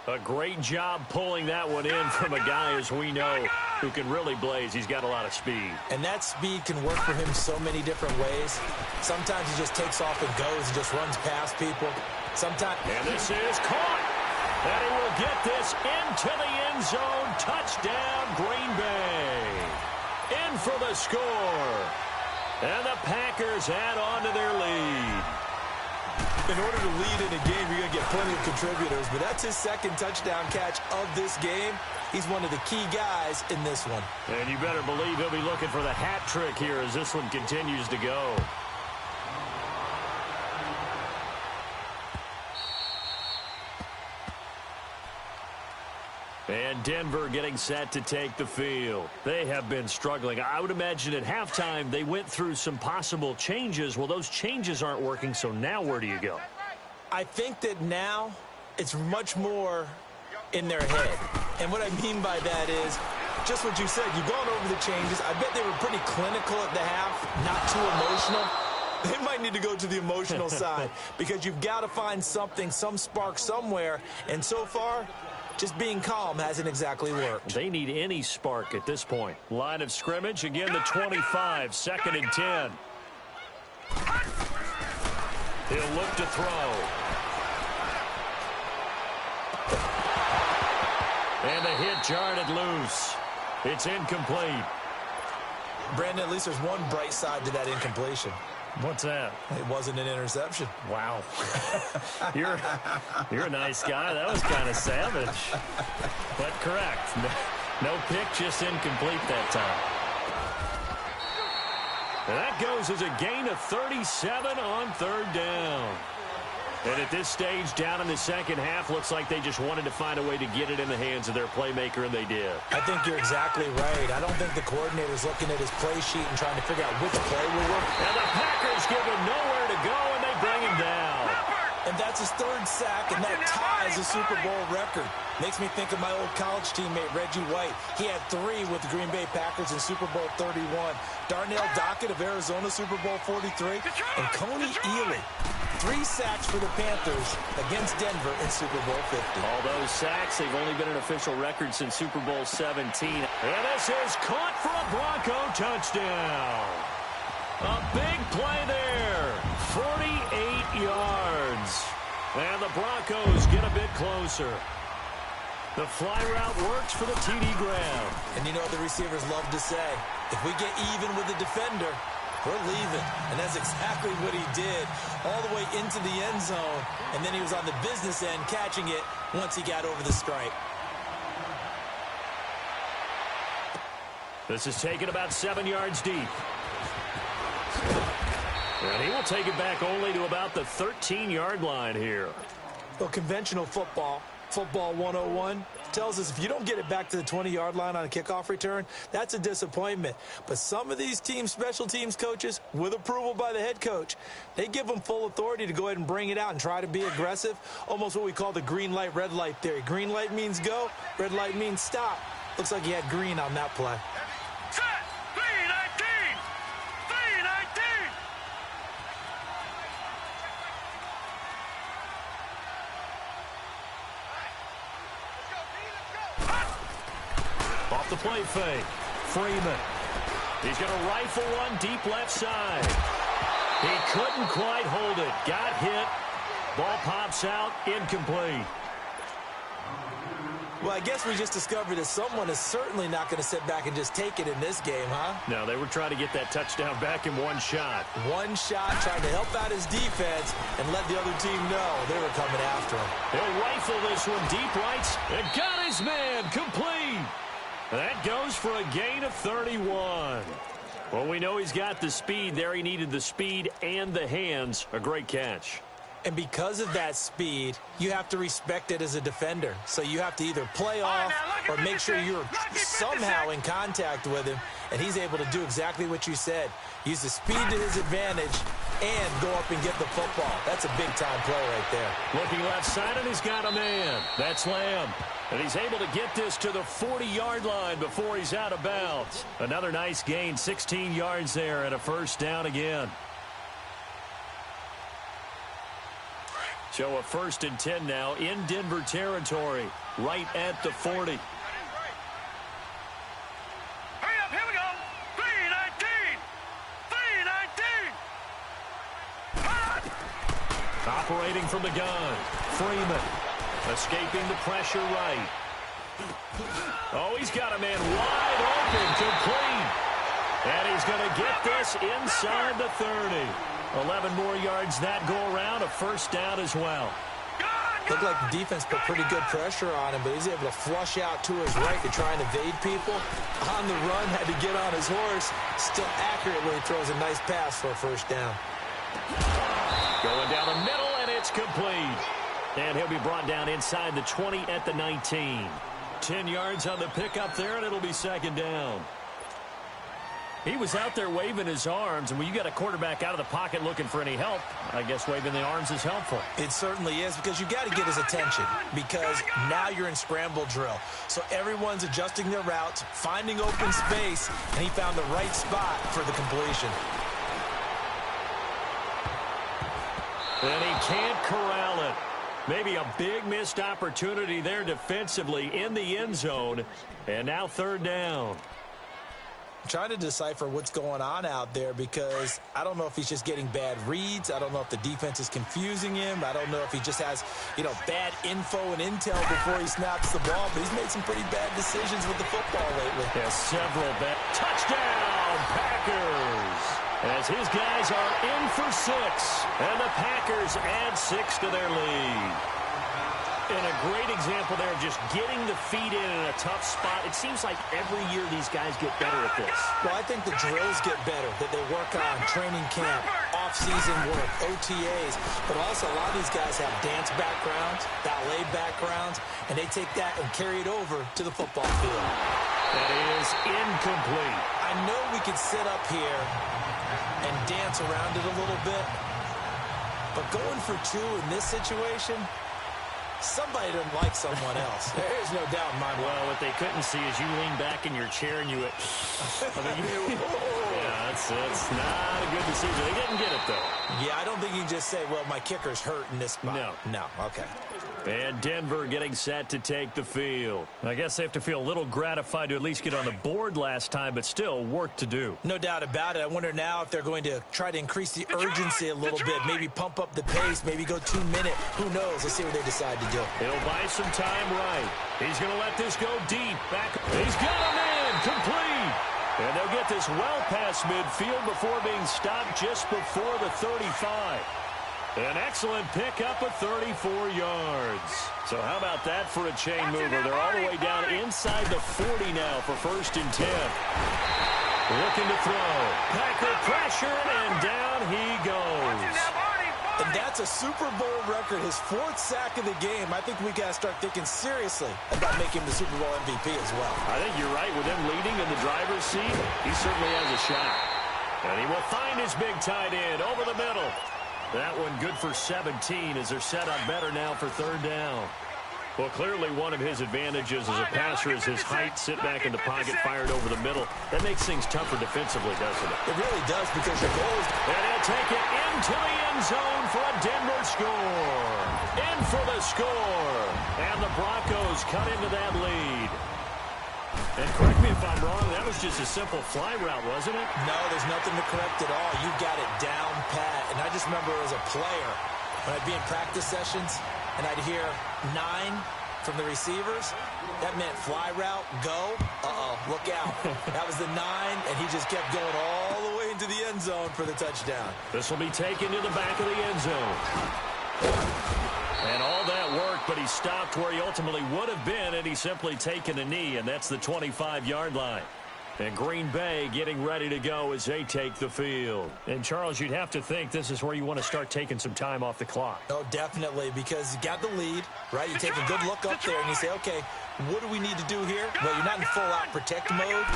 A great job pulling that one in from a guy, as we know, who can really blaze. He's got a lot of speed. And that speed can work for him so many different ways. Sometimes he just takes off and goes and just runs past people. Sometimes. And this is caught. And he will get this into the end zone. Touchdown, Green Bay. In for the score. And the Packers add on to their lead. In order to lead in a game, you're going to get plenty of contributors, but that's his second touchdown catch of this game. He's one of the key guys in this one. And you better believe he'll be looking for the hat trick here as this one continues to go. And Denver getting set to take the field. They have been struggling. I would imagine at halftime they went through some possible changes. Well, those changes aren't working, so now where do you go? I think that now it's much more in their head. And what I mean by that is just what you said. You've gone over the changes. I bet they were pretty clinical at the half, not too emotional. They might need to go to the emotional side because you've got to find something, some spark somewhere. And so far, just being calm hasn't exactly worked. They need any spark at this point. Line of scrimmage, again the 25, second and 10. He'll look to throw. And the hit jarred it loose. It's incomplete. Brandon, at least there's one bright side to that incompletion. What's that? It wasn't an interception. Wow. You're a nice guy. That was kind of savage. But correct. No pick, just incomplete that time. And that goes as a gain of 37 on third down. And at this stage, down in the second half, looks like they just wanted to find a way to get it in the hands of their playmaker, and they did. I think you're exactly right. I don't think the coordinator's looking at his play sheet and trying to figure out which play will work. And the Packers give him nowhere to go, and they bring him down. And that's his third sack, and that ties the Super Bowl record. Makes me think of my old college teammate, Reggie White. He had 3 with the Green Bay Packers in Super Bowl 31. Darnell Dockett of Arizona, Super Bowl 43. And Coney Ealy. 3 sacks for the Panthers against Denver in Super Bowl 50. All those sacks, they've only been an official record since Super Bowl 17. And this is caught for a Bronco touchdown. A big play there. 48 yards. And the Broncos get a bit closer. The fly route works for the TD grab. And you know what the receivers love to say? If we get even with the defender, we're leaving. And that's exactly what he did, all the way into the end zone. And then he was on the business end catching it once he got over the stripe. This is taken about 7 yards deep. And he will take it back only to about the 13-yard line here. Well, conventional football 101, tells us if you don't get it back to the 20-yard line on a kickoff return, that's a disappointment. But some of these teams, special teams coaches, with approval by the head coach, they give them full authority to go ahead and bring it out and try to be aggressive, almost what we call the green light, red light theory. Green light means go, red light means stop. Looks like he had green on that play. Set! 319! 319! Off the play fake. Freeman. He's going to rifle one deep left side. He couldn't quite hold it. Got hit. Ball pops out. Incomplete. Well, I guess we just discovered that someone is certainly not going to sit back and just take it in this game, huh? No, they were trying to get that touchdown back in one shot. One shot, trying to help out his defense and let the other team know they were coming after him. He'll rifle this one deep right. And got his man. Complete. That goes for a gain of 31. Well, we know he's got the speed there. He needed the speed and the hands. A great catch. And because of that speed, you have to respect it as a defender. So you have to either play off or make sure you're somehow in contact with him. And he's able to do exactly what you said. Use the speed to his advantage and go up and get the football. That's a big-time play right there. Looking left side, and he's got a man. That's Lamb. And he's able to get this to the 40-yard line before he's out of bounds. Another nice gain, 16 yards there, and a first down again. So a 1st and 10 now in Denver territory, right at the 40. Hurry up, here we go. 3-19. Operating from the gun, Freeman. Escaping the pressure right. Oh, he's got a man wide open, complete. And he's going to get this inside the 30. 11 more yards that go around, a first down as well. Looked like the defense put pretty good pressure on him, but he's able to flush out to his right to try and evade people. On the run, had to get on his horse. Still accurately throws a nice pass for a first down. Going down the middle, and it's complete. And he'll be brought down inside the 20 at the 19. 10 yards on the pickup there, and it'll be second down. He was out there waving his arms, and when you got a quarterback out of the pocket looking for any help, I guess waving the arms is helpful. It certainly is, because you got to get his attention, because now you're in scramble drill. So everyone's adjusting their routes, finding open space, and he found the right spot for the completion. And he can't corral it. Maybe a big missed opportunity there defensively in the end zone, and now third down. I'm trying to decipher what's going on out there, because I don't know if he's just getting bad reads. I don't know if the defense is confusing him. I don't know if he just has, bad info and intel before he snaps the ball. But he's made some pretty bad decisions with the football lately. Yeah, several bad. Touchdown, Packers! As his guys are in for 6. And the Packers add 6 to their lead. And a great example there of just getting the feet in a tough spot. It seems like every year these guys get better at this. Well, I think the drills get better, that they work on training camp, off-season work, OTAs. But also a lot of these guys have dance backgrounds, ballet backgrounds, and they take that and carry it over to the football field. That is incomplete. I know we could sit up here and dance around it a little bit, but going for 2 in this situation, somebody doesn't like someone else. There's no doubt in my mind. Well, what they couldn't see is you lean back in your chair and you went, yeah, that's not a good decision. They didn't get it, though. Yeah, I don't think you can just say, well, my kicker's hurt in this spot. No, okay. And Denver getting set to take the field. I guess they have to feel a little gratified to at least get on the board last time, but still work to do. No doubt about it. I wonder now if they're going to try to increase the urgency a little bit, maybe pump up the pace, maybe go 2 minute. Who knows? Let's see what they decide to do. He'll buy some time right. He's going to let this go deep. Back. He's got a man. Complete. And they'll get this well past midfield before being stopped just before the 35. An excellent pickup of 34 yards. So how about that for a chain mover? They're all the way down inside the 40 now for 1st and 10. Looking to throw. Packer pressure, and down he goes. And that's a Super Bowl record, his 4th sack of the game. I think we got to start thinking seriously about making the Super Bowl MVP as well. I think you're right. With him leading in the driver's seat, he certainly has a shot. And he will find his big tight end over the middle. That one good for 17 as they're set up better now for 3rd down. Well, clearly one of his advantages as a passer is his height, sit back in the pocket, fired over the middle. That makes things tougher defensively, doesn't it? It really does, because your goal is... And he'll take it into the end zone for a Denver score. In for the score. And the Broncos cut into that lead. And correct me if I'm wrong, that was just a simple fly route, wasn't it? No, there's nothing to correct at all. You got it down pat. And I just remember as a player, when I'd be in practice sessions and I'd hear 9 from the receivers, that meant fly route, go. Uh-oh, look out. That was the 9, and he just kept going all the way into the end zone for the touchdown. This will be taken to the back of the end zone. And all that work, but he stopped where he ultimately would have been, and he's simply taken a knee, and that's the 25-yard line. And Green Bay getting ready to go as they take the field. And, Charles, you'd have to think this is where you want to start taking some time off the clock. Oh, definitely, because you got the lead, right? You take a good look up there, and you say, okay, what do we need to do here? Well, you're not in full-out protect mode.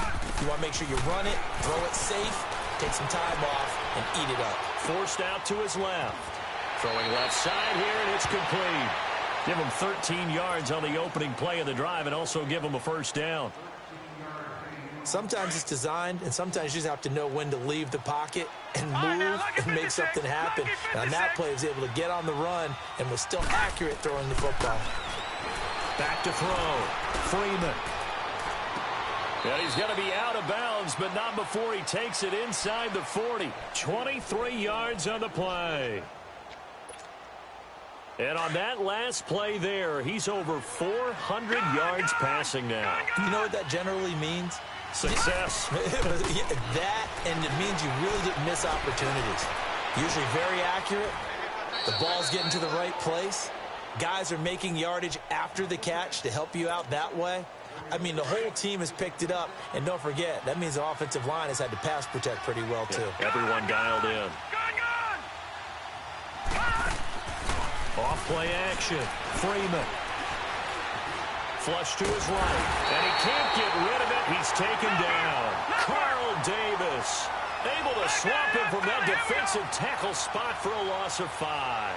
You want to make sure you run it, throw it safe, take some time off, and eat it up. Forced out to his left. Throwing left side here, and it's complete. Give him 13 yards on the opening play of the drive and also give him a first down. Sometimes it's designed, and sometimes you just have to know when to leave the pocket and move and make something happen. And on that play, he was able to get on the run and was still accurate throwing the football. Back to throw. Freeman. And he's going to be out of bounds, but not before he takes it inside the 40. 23 yards on the play. And on that last play there, he's over 400 yards passing now. You know what that generally means? Success. That, and it means you really didn't miss opportunities. Usually very accurate. The ball's getting to the right place. Guys are making yardage after the catch to help you out that way. I mean, the whole team has picked it up. And don't forget, that means the offensive line has had to pass protect pretty well, too. Yeah, everyone dialed in. Off play action. Freeman. Flush to his right. And he can't get rid of it. He's taken down. Carl Davis able to swamp him from that defensive tackle spot for a loss of 5.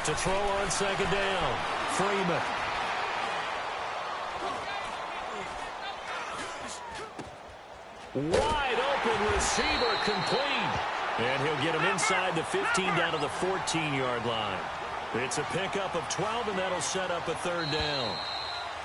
To throw on second down. Freeman. Wide open receiver complete. And he'll get him inside the 15 down to the 14-yard line. It's a pickup of 12, and that'll set up a third down.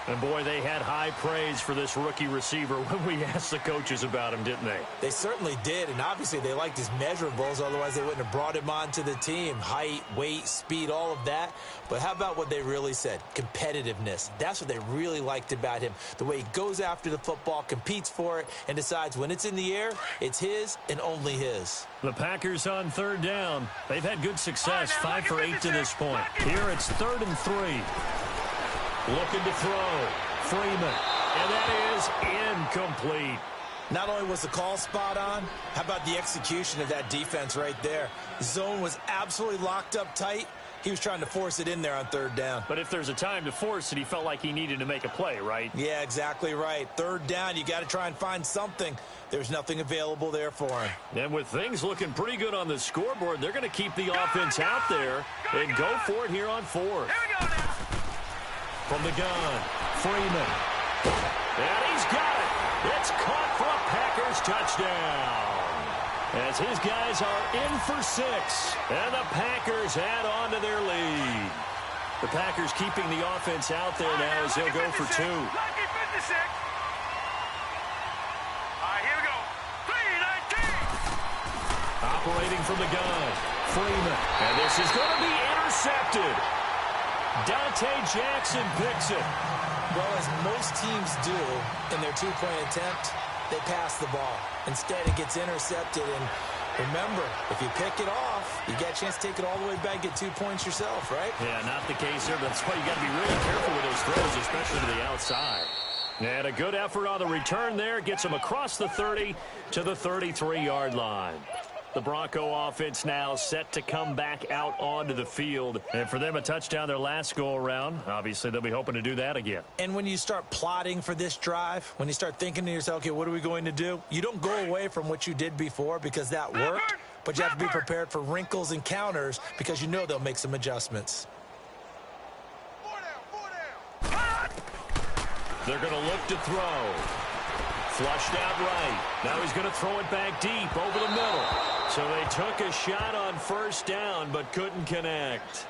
And, boy, they had high praise for this rookie receiver when we asked the coaches about him, didn't they? They certainly did, and obviously they liked his measurables. Otherwise, they wouldn't have brought him onto the team. Height, weight, speed, all of that. But how about what they really said? Competitiveness. That's what they really liked about him. The way he goes after the football, competes for it, and decides when it's in the air, it's his and only his. The Packers on third down. They've had good success, 5 for 8 to this point. Here it's 3rd and 3. Looking to throw. Freeman. And that is incomplete. Not only was the call spot on, how about the execution of that defense right there? The zone was absolutely locked up tight. He was trying to force it in there on third down. But if there's a time to force it, he felt like he needed to make a play, right? Yeah, exactly right. Third down, you got to try and find something. There's nothing available there for him. And with things looking pretty good on the scoreboard, they're going to keep the offense out there and go for it here on 4th. Here we go now. From the gun, Freeman. And he's got it. It's caught for a Packers touchdown. As his guys are in for 6. And the Packers add on to their lead. The Packers keeping the offense out there now as they'll go for 2. Lucky 56. All right, here we go. 3-19. Operating from the gun, Freeman. And this is going to be intercepted. Dante Jackson picks it. Well, as most teams do in their two-point attempt, they pass the ball. Instead, it gets intercepted. And remember, if you pick it off, you get a chance to take it all the way back, get 2 points yourself, right? Yeah, not the case here. That's why you got to be really careful with those throws, especially to the outside. And a good effort on the return there. Gets him across the 30 to the 33-yard line. The Bronco offense now set to come back out onto the field. And for them, a touchdown their last go-around. Obviously, they'll be hoping to do that again. And when you start plotting for this drive, when you start thinking to yourself, okay, what are we going to do? You don't go away from what you did before because that worked, but you have to be prepared for wrinkles and counters because you know they'll make some adjustments. They're going to look to throw. Flushed out right. Now he's going to throw it back deep over the middle. So they took a shot on first down but couldn't connect.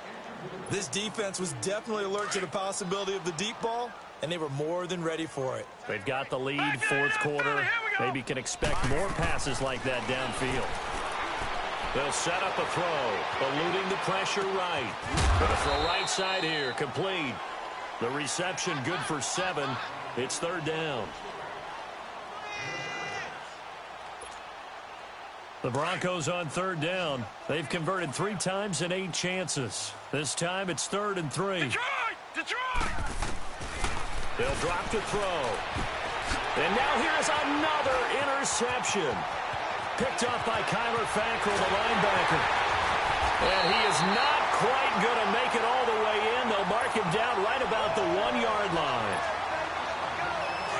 This defense was definitely alert to the possibility of the deep ball, and they were more than ready for it. They've got the lead, fourth quarter. Maybe can expect more passes like that downfield. They'll set up a throw, eluding the pressure right. Gonna throw right side here, complete. The reception good for 7. It's third down. The Broncos on third down. They've converted 3 times in 8 chances. This time it's 3rd and 3. Detroit! They'll drop to throw. And now here's another interception. Picked up by Kyler Fackrell, the linebacker. And he is not quite going to make it all the way in. They'll mark him down right about the 1-yard line.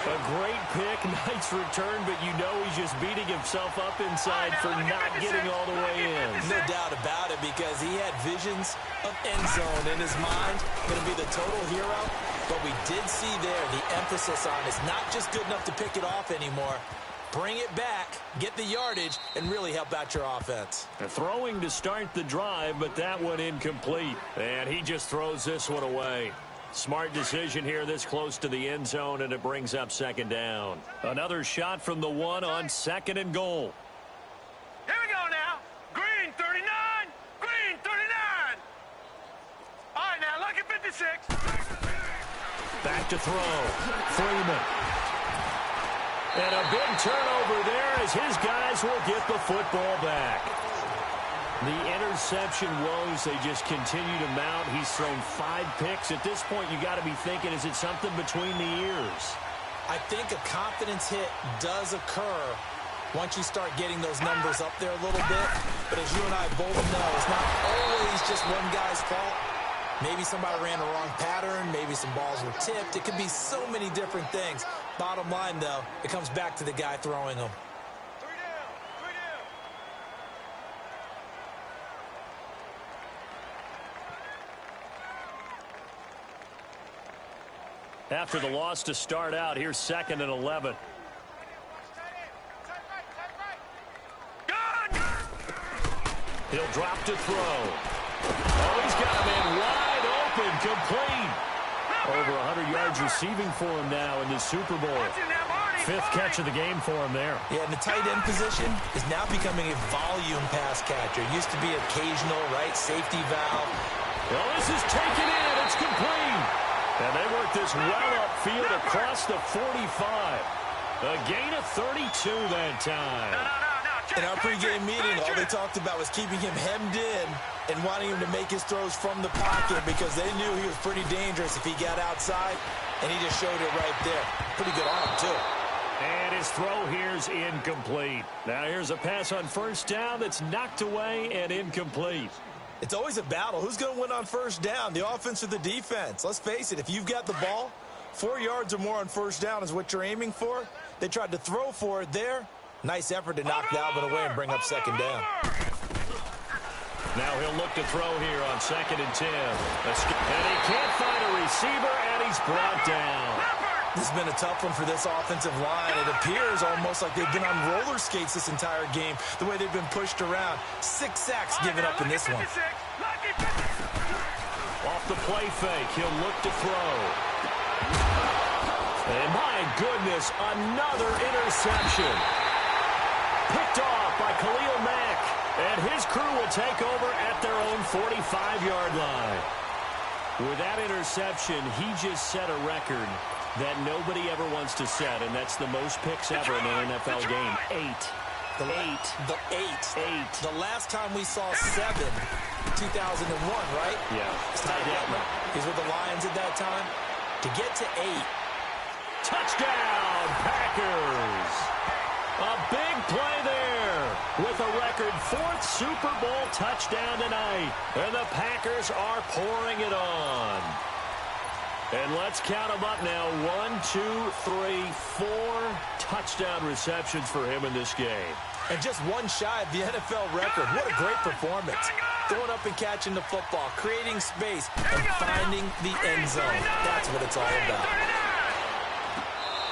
A great pick, nice return, but you know he's just beating himself up inside for not getting all the way in. No doubt about it, because he had visions of end zone in his mind. Going to be the total hero. But we did see there the emphasis on it's not just good enough to pick it off anymore. Bring it back, get the yardage, and really help out your offense. Throwing to start the drive, but that one incomplete. And he just throws this one away. Smart decision here this close to the end zone, and it brings up second down. Another shot from the 1 on 2nd and goal. Here we go now. Green 39. Green 39. All right, now, lucky 56. Back to throw. Freeman. And a big turnover there as his guys will get the football back. The interception woes, they just continue to mount. He's thrown 5 picks. At this point, you got to be thinking, is it something between the ears? I think a confidence hit does occur once you start getting those numbers up there a little bit. But as you and I both know, it's not always just one guy's fault. Maybe somebody ran the wrong pattern. Maybe some balls were tipped. It could be so many different things. Bottom line, though, it comes back to the guy throwing them. After the loss to start out, here's 2nd and 11. He'll drop to throw. Oh, he's got a man wide open, complete. Over 100 yards receiving for him now in this Super Bowl. 5th catch of the game for him there. Yeah, and the tight end position is now becoming a volume pass catcher. It used to be occasional, right, safety valve. Well, this is taken in. It's complete. And they work this well upfield across the 45. A gain of 32 that time. In our pregame meeting, all they talked about was keeping him hemmed in and wanting him to make his throws from the pocket because they knew he was pretty dangerous if he got outside, and he just showed it right there. Pretty good arm, too. And his throw here's incomplete. Now here's a pass on first down that's knocked away and incomplete. It's always a battle. Who's going to win on first down, the offense or the defense? Let's face it, if you've got the ball, 4 yards or more on first down is what you're aiming for. They tried to throw for it there. Nice effort to knock Dalvin away and bring up second down. Now he'll look to throw here on 2nd and 10. And he can't find a receiver, and he's brought down. This has been a tough one for this offensive line. It appears almost like they've been on roller skates this entire game, the way they've been pushed around. 6 sacks given up in this one. Off the play fake, he'll look to throw. And my goodness, another interception. Picked off by Khalil Mack, and his crew will take over at their own 45-yard line. With that interception, he just set a record that nobody ever wants to set, and that's the most picks ever in an NFL game. 8. The last time we saw 7, 2001, right? Yeah. It's Ty Detmer. He's with the Lions at that time. To get to 8. Touchdown, Packers. A big play there with a record 4th Super Bowl touchdown tonight. And the Packers are pouring it on. And let's count them up now. 1, 2, 3, 4 touchdown receptions for him in this game. And just one shy of the NFL record. What a great performance. Throwing up and catching the football, creating space, and finding the end zone. That's what it's all about.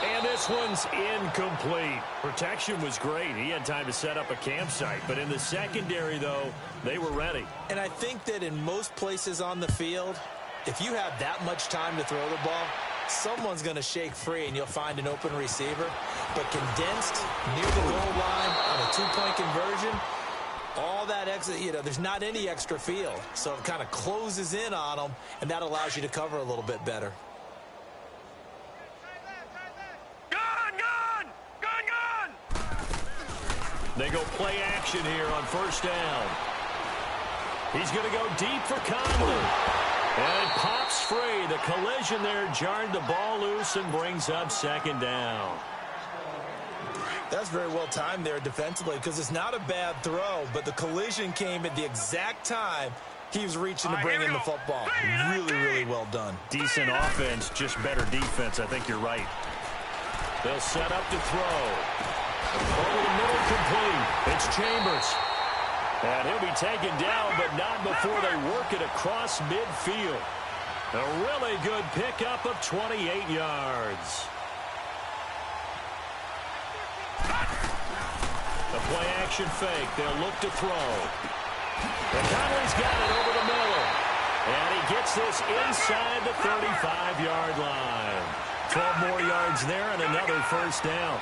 And And this one's incomplete. Protection was great. He had time to set up a campsite. But in the secondary, though, they were ready. And I think that in most places on the field, if you have that much time to throw the ball, someone's going to shake free and you'll find an open receiver. But condensed near the goal line on a two-point conversion, all that extra, there's not any extra field. So it kind of closes in on them, and that allows you to cover a little bit better. They go play action here on first down. He's going to go deep for Conley. And it pops free. The collision there jarred the ball loose and brings up second down. That's very well timed there defensively because it's not a bad throw, but the collision came at the exact time he was reaching to bring in the football. Really, really well done. Decent offense, just better defense. I think you're right. They'll set up to throw. Over the middle, complete. It's Chambers. And he'll be taken down, but not before they work it across midfield. A really good pickup of 28 yards. The play-action fake. They'll look to throw. And Conley's got it over the middle. And he gets this inside the 35-yard line. 12 more yards there and another first down.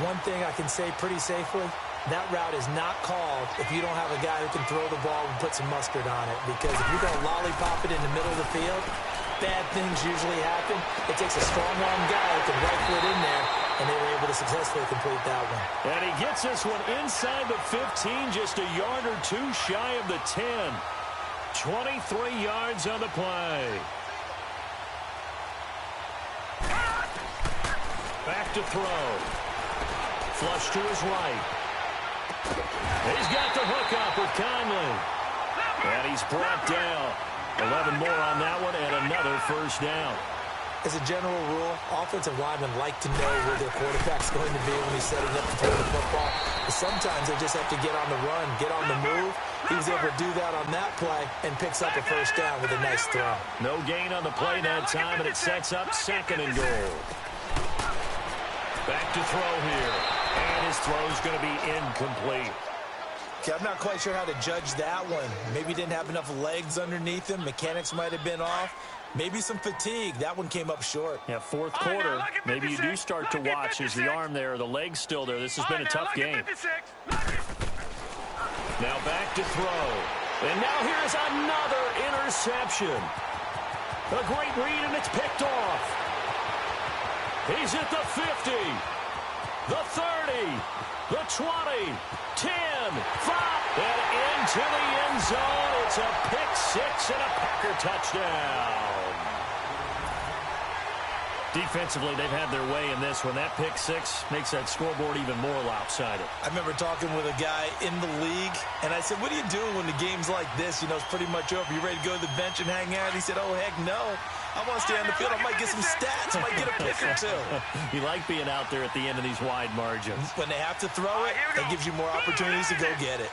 One thing I can say pretty safely, that route is not called if you don't have a guy who can throw the ball and put some mustard on it. Because if you're going to lollipop it in the middle of the field, bad things usually happen. It takes a strong-arm guy who can rifle it in there, and they were able to successfully complete that one. And he gets this one inside the 15, just a yard or two shy of the 10. 23 yards on the play. Back to throw. Flush to his right. He's got the hook up with Conley. And he's brought down. 11 more on that one and another first down. As a general rule, offensive linemen like to know where their quarterback's going to be when he's setting up to throw the football. But sometimes they just have to get on the run, get on the move. He was able to do that on that play and picks up a first down with a nice throw. No gain on the play that time, and it sets up second and goal. Back to throw here. And his throw's going to be incomplete. Okay, I'm not quite sure how to judge that one. Maybe he didn't have enough legs underneath him. Mechanics might have been off. Maybe some fatigue. That one came up short. Yeah, fourth quarter. Maybe you do start to watch as the arm there, the leg's still there. This has been a tough game. Now back to throw. And now here's another interception. A great read, and it's picked off. He's at the 50, the 30, the 20, 10, 5, and into the end zone. It's a pick six and a Packer touchdown. Defensively, they've had their way in this one. That pick six makes that scoreboard even more lopsided. I remember talking with a guy in the league, and I said, what are you doing when the game's like this? You know, it's pretty much over. You ready to go to the bench and hang out? He said, oh, heck no. I want to stay on the field. I might get some stats. I might get a pick or two. You like being out there at the end of these wide margins. When they have to throw it, that gives you more opportunities to go get it.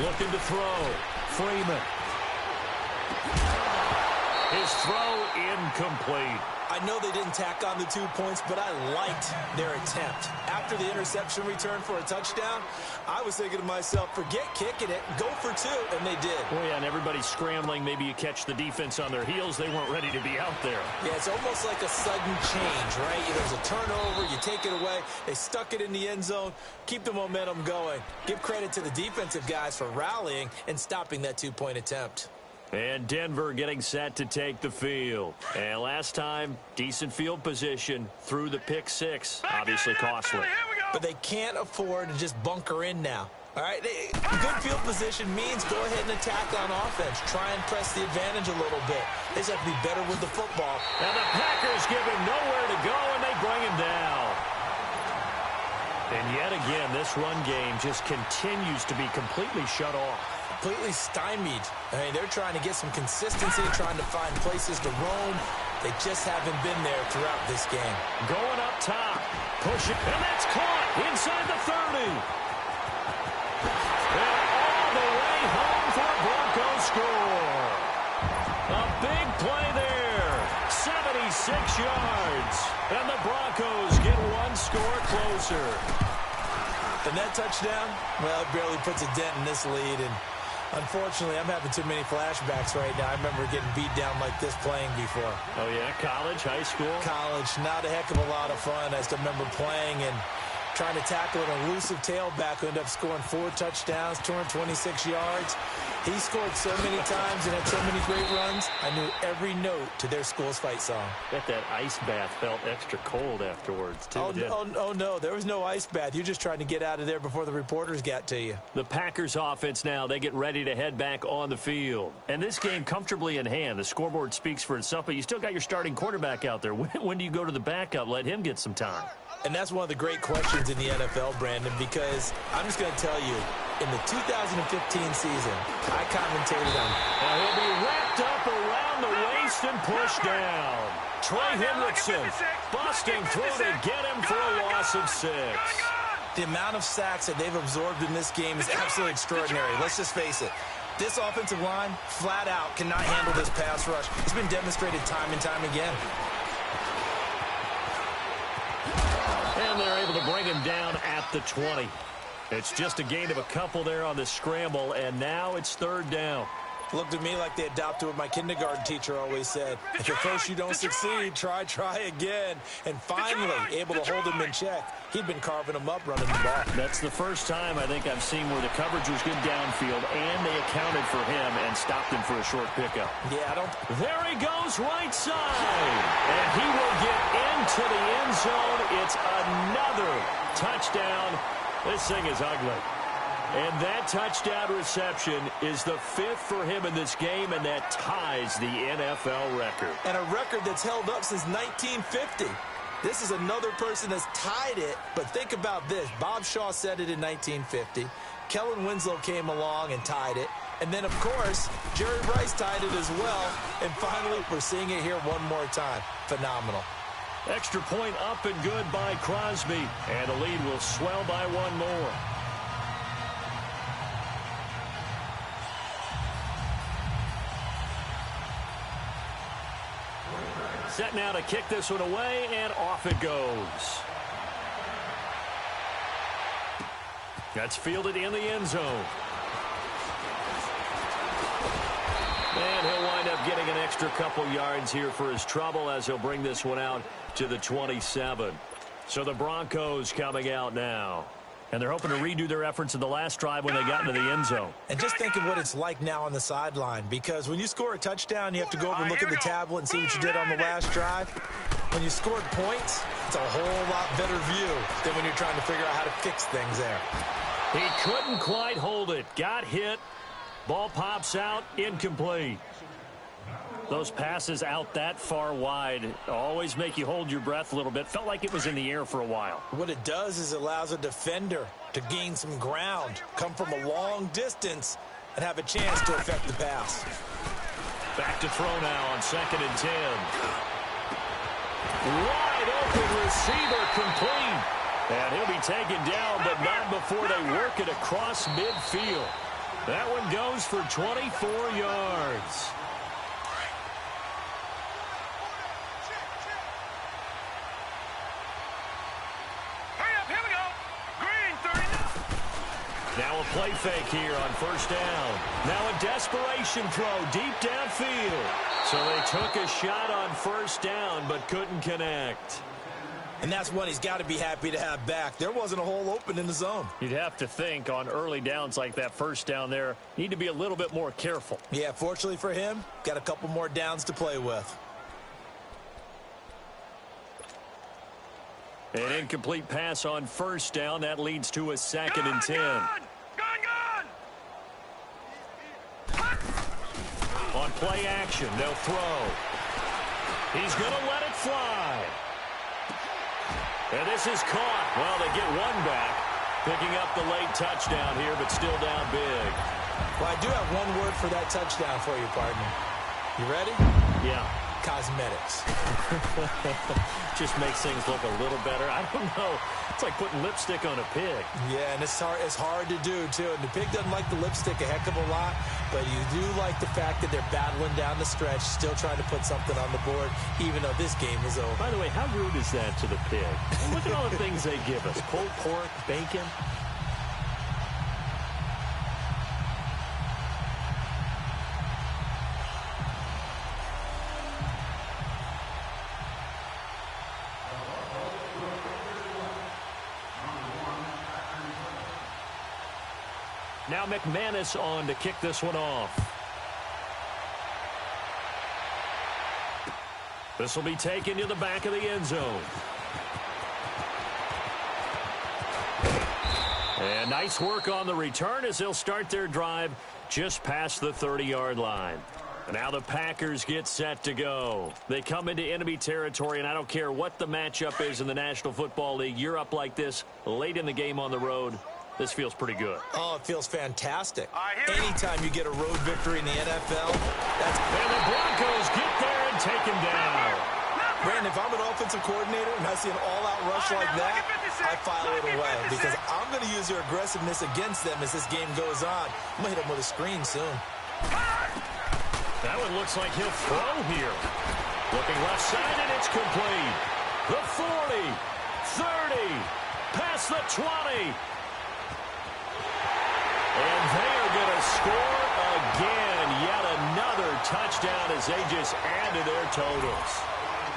Looking to throw. Freeman. His throw incomplete. I know they didn't tack on the 2 points, but I liked their attempt. After the interception return for a touchdown, I was thinking to myself, forget kicking it, go for two, and they did. Oh, yeah, and everybody's scrambling. Maybe you catch the defense on their heels. They weren't ready to be out there. Yeah, it's almost like a sudden change, right? There's a turnover, you take it away, they stuck it in the end zone, keep the momentum going. Give credit to the defensive guys for rallying and stopping that 2-point attempt. And Denver getting set to take the field. And last time, decent field position through the pick six. Obviously costly. But they can't afford to just bunker in now. All right, good field position means go ahead and attack on offense. Try and press the advantage a little bit. They just have to be better with the football. And the Packers give him nowhere to go, and they bring him down. And yet again, this run game just continues to be completely shut off. Completely stymied. I mean, they're trying to get some consistency, trying to find places to roam. They just haven't been there throughout this game. Going up top. Push it. And that's caught inside the 30. And all the way home for a Broncos score. A big play there. 76 yards. closer. And that touchdown, well, it barely puts a dent in this lead. And unfortunately, I'm having too many flashbacks right now. I remember getting beat down like this playing before. Oh, yeah? College, high school? College, not a heck of a lot of fun. I still remember playing and trying to tackle an elusive tailback who ended up scoring 4 touchdowns, 226 yards. He scored so many times and had so many great runs, I knew every note to their school's fight song. Bet that ice bath felt extra cold afterwards, too. Oh, no, there was no ice bath. You're just trying to get out of there before the reporters got to you. The Packers offense now, they get ready to head back on the field. And this game comfortably in hand. The scoreboard speaks for itself, but you still got your starting quarterback out there. When do you go to the backup? Let him get some time. And that's one of the great questions in the NFL, Brandon, because I'm just going to tell you, in the 2015 season, I commentated on. Now he'll be wrapped up around the waist and pushed down. Trey Hendrickson busting through to get him for a loss of 6. The amount of sacks that they've absorbed in this game is absolutely extraordinary. Let's just face it. This offensive line, flat out, cannot handle this pass rush. It's been demonstrated time and time again. And they're able to bring him down at the 20. It's just a gain of a couple there on the scramble, and now it's 3rd down. Looked to me like they adopted what my kindergarten teacher always said. If at first you don't succeed, try again. And finally, able to hold him in check. He'd been carving him up running the ball. That's the first time I think I've seen where the coverage was good downfield, and they accounted for him and stopped him for a short pickup. Yeah, There he goes right side. And he will get into the end zone. It's another touchdown. This thing is ugly. And that touchdown reception is the 5th for him in this game, and that ties the NFL record. And a record that's held up since 1950. This is another person that's tied it, but think about this. Bob Shaw said it in 1950. Kellen Winslow came along and tied it. And then, of course, Jerry Rice tied it as well. And finally, we're seeing it here one more time. Phenomenal. Extra point up and good by Crosby. And the lead will swell by one more. Set now to kick this one away, and off it goes. That's fielded in the end zone. And he'll wind up getting an extra couple yards here for his trouble as he'll bring this one out to the 27. So the Broncos coming out now. And they're hoping to redo their efforts in the last drive when they got into the end zone. And just think of what it's like now on the sideline, because when you score a touchdown, you have to go over and look at the tablet and see what you did on the last drive. When you scored points, it's a whole lot better view than when you're trying to figure out how to fix things there. He couldn't quite hold it. Got hit. Ball pops out. Incomplete. Those passes out that far wide always make you hold your breath a little bit. Felt like it was in the air for a while. What it does is it allows a defender to gain some ground, come from a long distance, and have a chance to affect the pass. Back to throw now on 2nd and 10. Wide open receiver complete. And he'll be taken down, but not before they work it across midfield. That one goes for 24 yards. Now a play fake here on 1st down. Now a desperation throw deep downfield. So they took a shot on 1st down but couldn't connect. And that's one he's got to be happy to have back. There wasn't a hole open in the zone. You'd have to think on early downs like that 1st down there, need to be a little bit more careful. Yeah, fortunately for him, got a couple more downs to play with. An incomplete pass on 1st down. That leads to a 2nd and 10. On play action, they'll throw. He's going to let it fly. And this is caught. Well, they get one back. Picking up the late touchdown here, but still down big. Well, I do have one word for that touchdown for you, partner. You ready? Yeah. cosmetics. Just makes things look a little better. I don't know. It's like putting lipstick on a pig. Yeah, and it's hard to do, too. And the pig doesn't like the lipstick a heck of a lot, but you do like the fact that they're battling down the stretch, still trying to put something on the board, even though this game is over. By the way, how rude is that to the pig? Look at all the things they give us. Pulled pork, bacon. Now McManus on to kick this one off. This will be taken to the back of the end zone. And nice work on the return as they'll start their drive just past the 30-yard line. And now the Packers get set to go. They come into enemy territory, and I don't care what the matchup is in the National Football League. You're up like this late in the game on the road. This feels pretty good. Oh, it feels fantastic. Anytime you get a road victory in the NFL, that's... And the Broncos get there and take him down. Brandon, if I'm an offensive coordinator and I see an all-out rush like that, I file it away because I'm going to use their aggressiveness against them as this game goes on. I'm going to hit them with a screen soon. That one looks like he'll throw here. Looking left side, and it's complete. The 40, 30, past the 20. And they are going to score again. Yet another touchdown as they just add to their totals.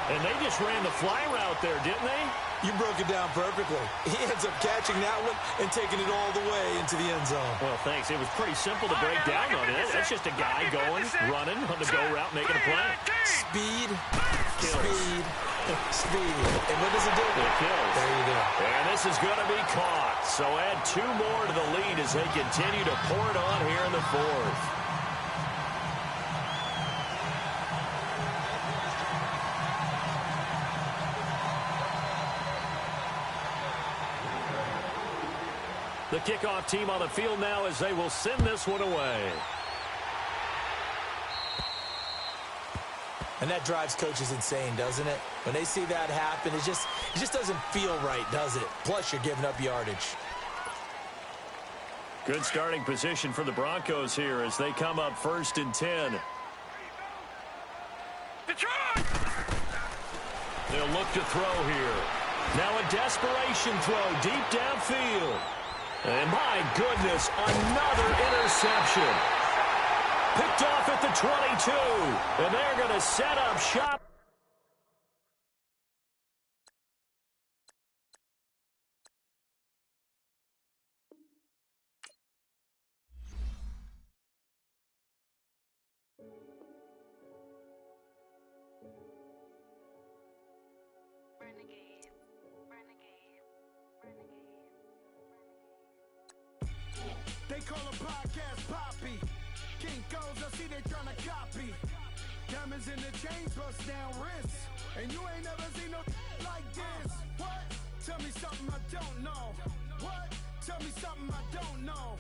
And they just ran the fly route there, didn't they? You broke it down perfectly. He ends up catching that one and taking it all the way into the end zone. Well, thanks. It was pretty simple to break down on it. That's just a guy going, running on the go route, making a play. Speed, speed, speed. And what does it do? It kills. There you go. And this is going to be caught. So add 2 more to the lead as they continue to pour it on here in the 4th. The kickoff team on the field now as they will send this one away. And that drives coaches insane, doesn't it? When they see that happen, it just doesn't feel right, does it? Plus, you're giving up yardage. Good starting position for the Broncos here as they come up 1st and 10. Detroit! They'll look to throw here. Now a desperation throw deep downfield. And my goodness, another interception. Picked off at the 22. And they're going to set up shop. They call a podcast Poppy. King goes, I see they tryna copy. Diamonds in the chains, bust down wrists. And you ain't never seen no like this. What? Tell me something I don't know. What? Tell me something I don't know.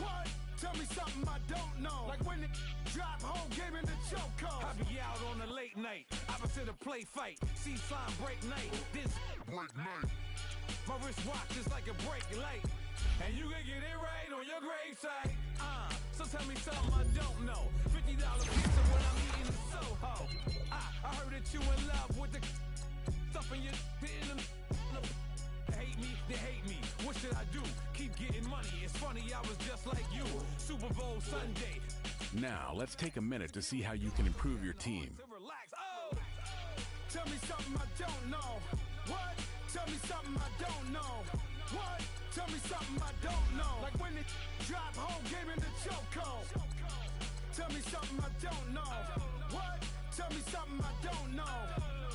What? Tell me something I don't know. Like when it drop whole game in the chokehold. I be out on a late night, opposite a play fight. See sign break night, this break night. My wristwatch is like a break light. And you can get it right on your gravesite. So tell me something I don't know. $50 pizza when I'm eating in Soho. I heard that you in love with the stuff in your hitting them. Hate me, they hate me. What should I do? Keep getting money. It's funny, I was just like you. Super Bowl Sunday. Now, let's take a minute to see how you can improve your team. Relax. Oh, tell me something I don't know. What? Tell me something I don't know. What? Tell me something I don't know. Like when it drop whole game in the chokehold. Tell me something I don't know. What? Tell me something I don't know.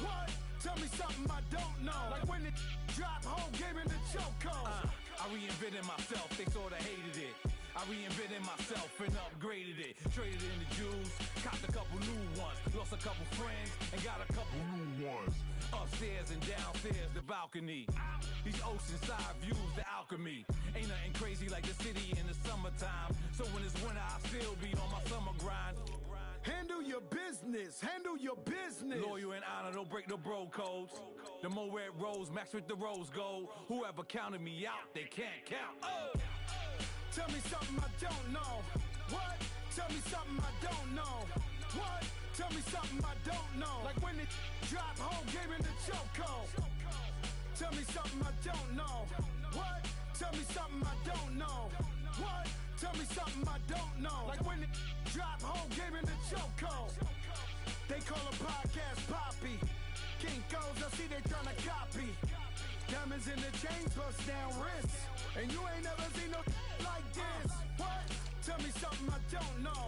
What? Tell me something I don't know. Like when it drop whole game in the chokehold. I reinvented myself, they sorta hated it. I reinvented myself and upgraded it. Traded in the Jews, copped a couple new ones. Lost a couple friends and got a couple new ones. Upstairs and downstairs, the balcony. These oceanside views, the alchemy. Ain't nothing crazy like the city in the summertime. So when it's winter, I still be on my summer grind. Handle your business. business. Handle your business. Loyal and honor, don't break the bro codes. The more red rose, max with the rose gold. Whoever counted me out, they can't count. Oh! Tell me something I don't know. What? Tell me something I don't know. What? Tell me something I don't know. Like when it drop whole game in the chokehold. Tell me something I don't know. What? Tell me something I don't know. What? Tell me something I don't know. Like when it drop whole game in the chokehold. They call a podcast Poppy. Kinkos, I see they tryna copy. Diamonds in the chains, bust down wrists. And you ain't never seen no like this. What? Tell me something I don't know.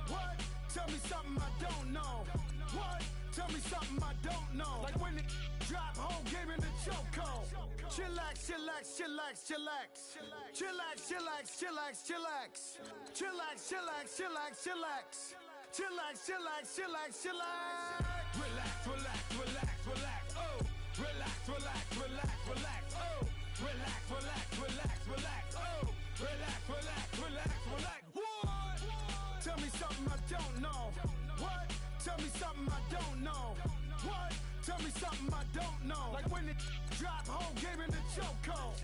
What? Tell me something I don't know. What? Tell me something I don't know. Like when it drop whole game in the chokehold. Chillax, chillax, chillax, chillax. Chillax, chillax, chillax, chillax. Chillax, chillax, chillax, chillax. Chillax, chillax, chillax, chillax. Relax, relax, relax, relax, oh! Relax, relax, relax, relax, oh! Relax, relax, relax, relax, oh! Relax, relax, relax, relax, what? Tell me something I don't know. What? Tell me something I don't know. What? Tell me something I don't know. Like when it drop whole game in the chokehold.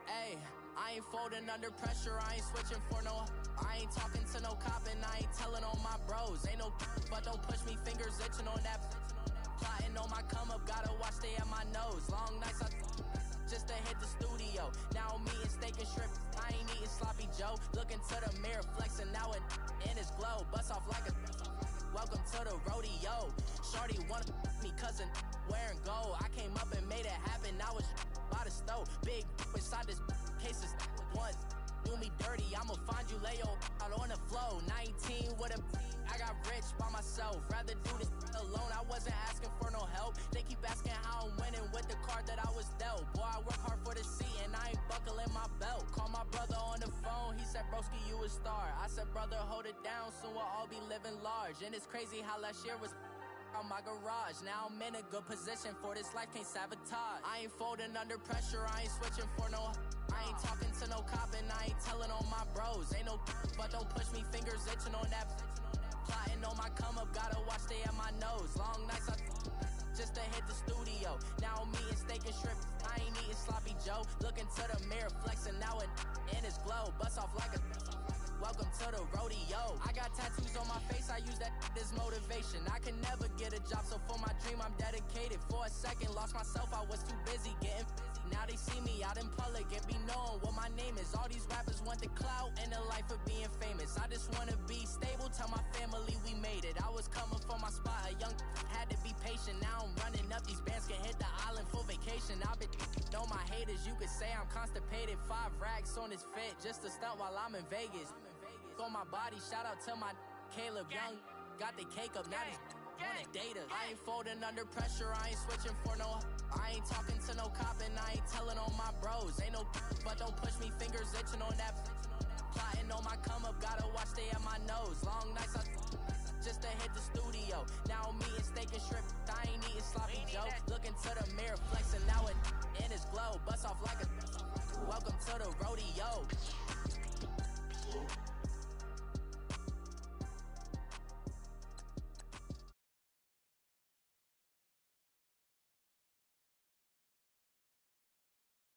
Hey, I ain't folding under pressure, I ain't switching for no. I ain't talking to no cop and I ain't telling on my bros. Ain't no but don't push me, fingers itching on that. Plotting on my come up, gotta watch stay at my nose. Long nights I just to hit the studio. Now I'm eating steak and shrimp, I ain't eating sloppy Joe. Looking to the mirror, flexing now it in his glow. Bust off like a welcome to the rodeo. Shorty wanna me cousin wearing gold. I came up and made it happen, I was by the stove. Big inside this cases once do me dirty, I'ma find you Leo out on the floor. 19 with a I got rich by myself. Rather do this alone, I wasn't asking for no help. They keep asking how I'm winning with the card that I was dealt. Boy, I work hard for the seat and I ain't buckling my belt. Call my brother on the phone, he said, broski, you a star. I said, brother, hold it down, soon we'll all be living large. And it's crazy how last year was on my garage. Now I'm in a good position for this life, can't sabotage. I ain't folding under pressure, I ain't switching for no. I ain't talking to no cop and I ain't telling on my bros. Ain't no but don't push me, fingers itching on that. Plotting on my come up, gotta watch stay at my nose. Long nights I just to hit the studio. Now I'm eating steak and shrimp, I ain't eating sloppy Joe. Looking to the mirror, flexing now it in his glow. Bust off like a welcome to the rodeo. I got tattoos on my face, I use that as motivation. I can never get a job, so for my dream I'm dedicated. For a second, lost myself, I was too busy getting busy. Now they see me out in public and be knowing what my name is. All these rappers want the clout and the life of being famous. I just wanna be stable, tell my family we made it. I was coming for my spot, a young had to be patient. Now I'm running up, these bands can hit the island for vacation. I've been on my haters, you could say I'm constipated. 5 racks on his fit, just to stunt while I'm in Vegas. On my body, shout out to my Caleb Young. Got the cake up, now these wanna date us. I ain't folding under pressure, I ain't switching for no. I ain't talking to no cop and I ain't telling on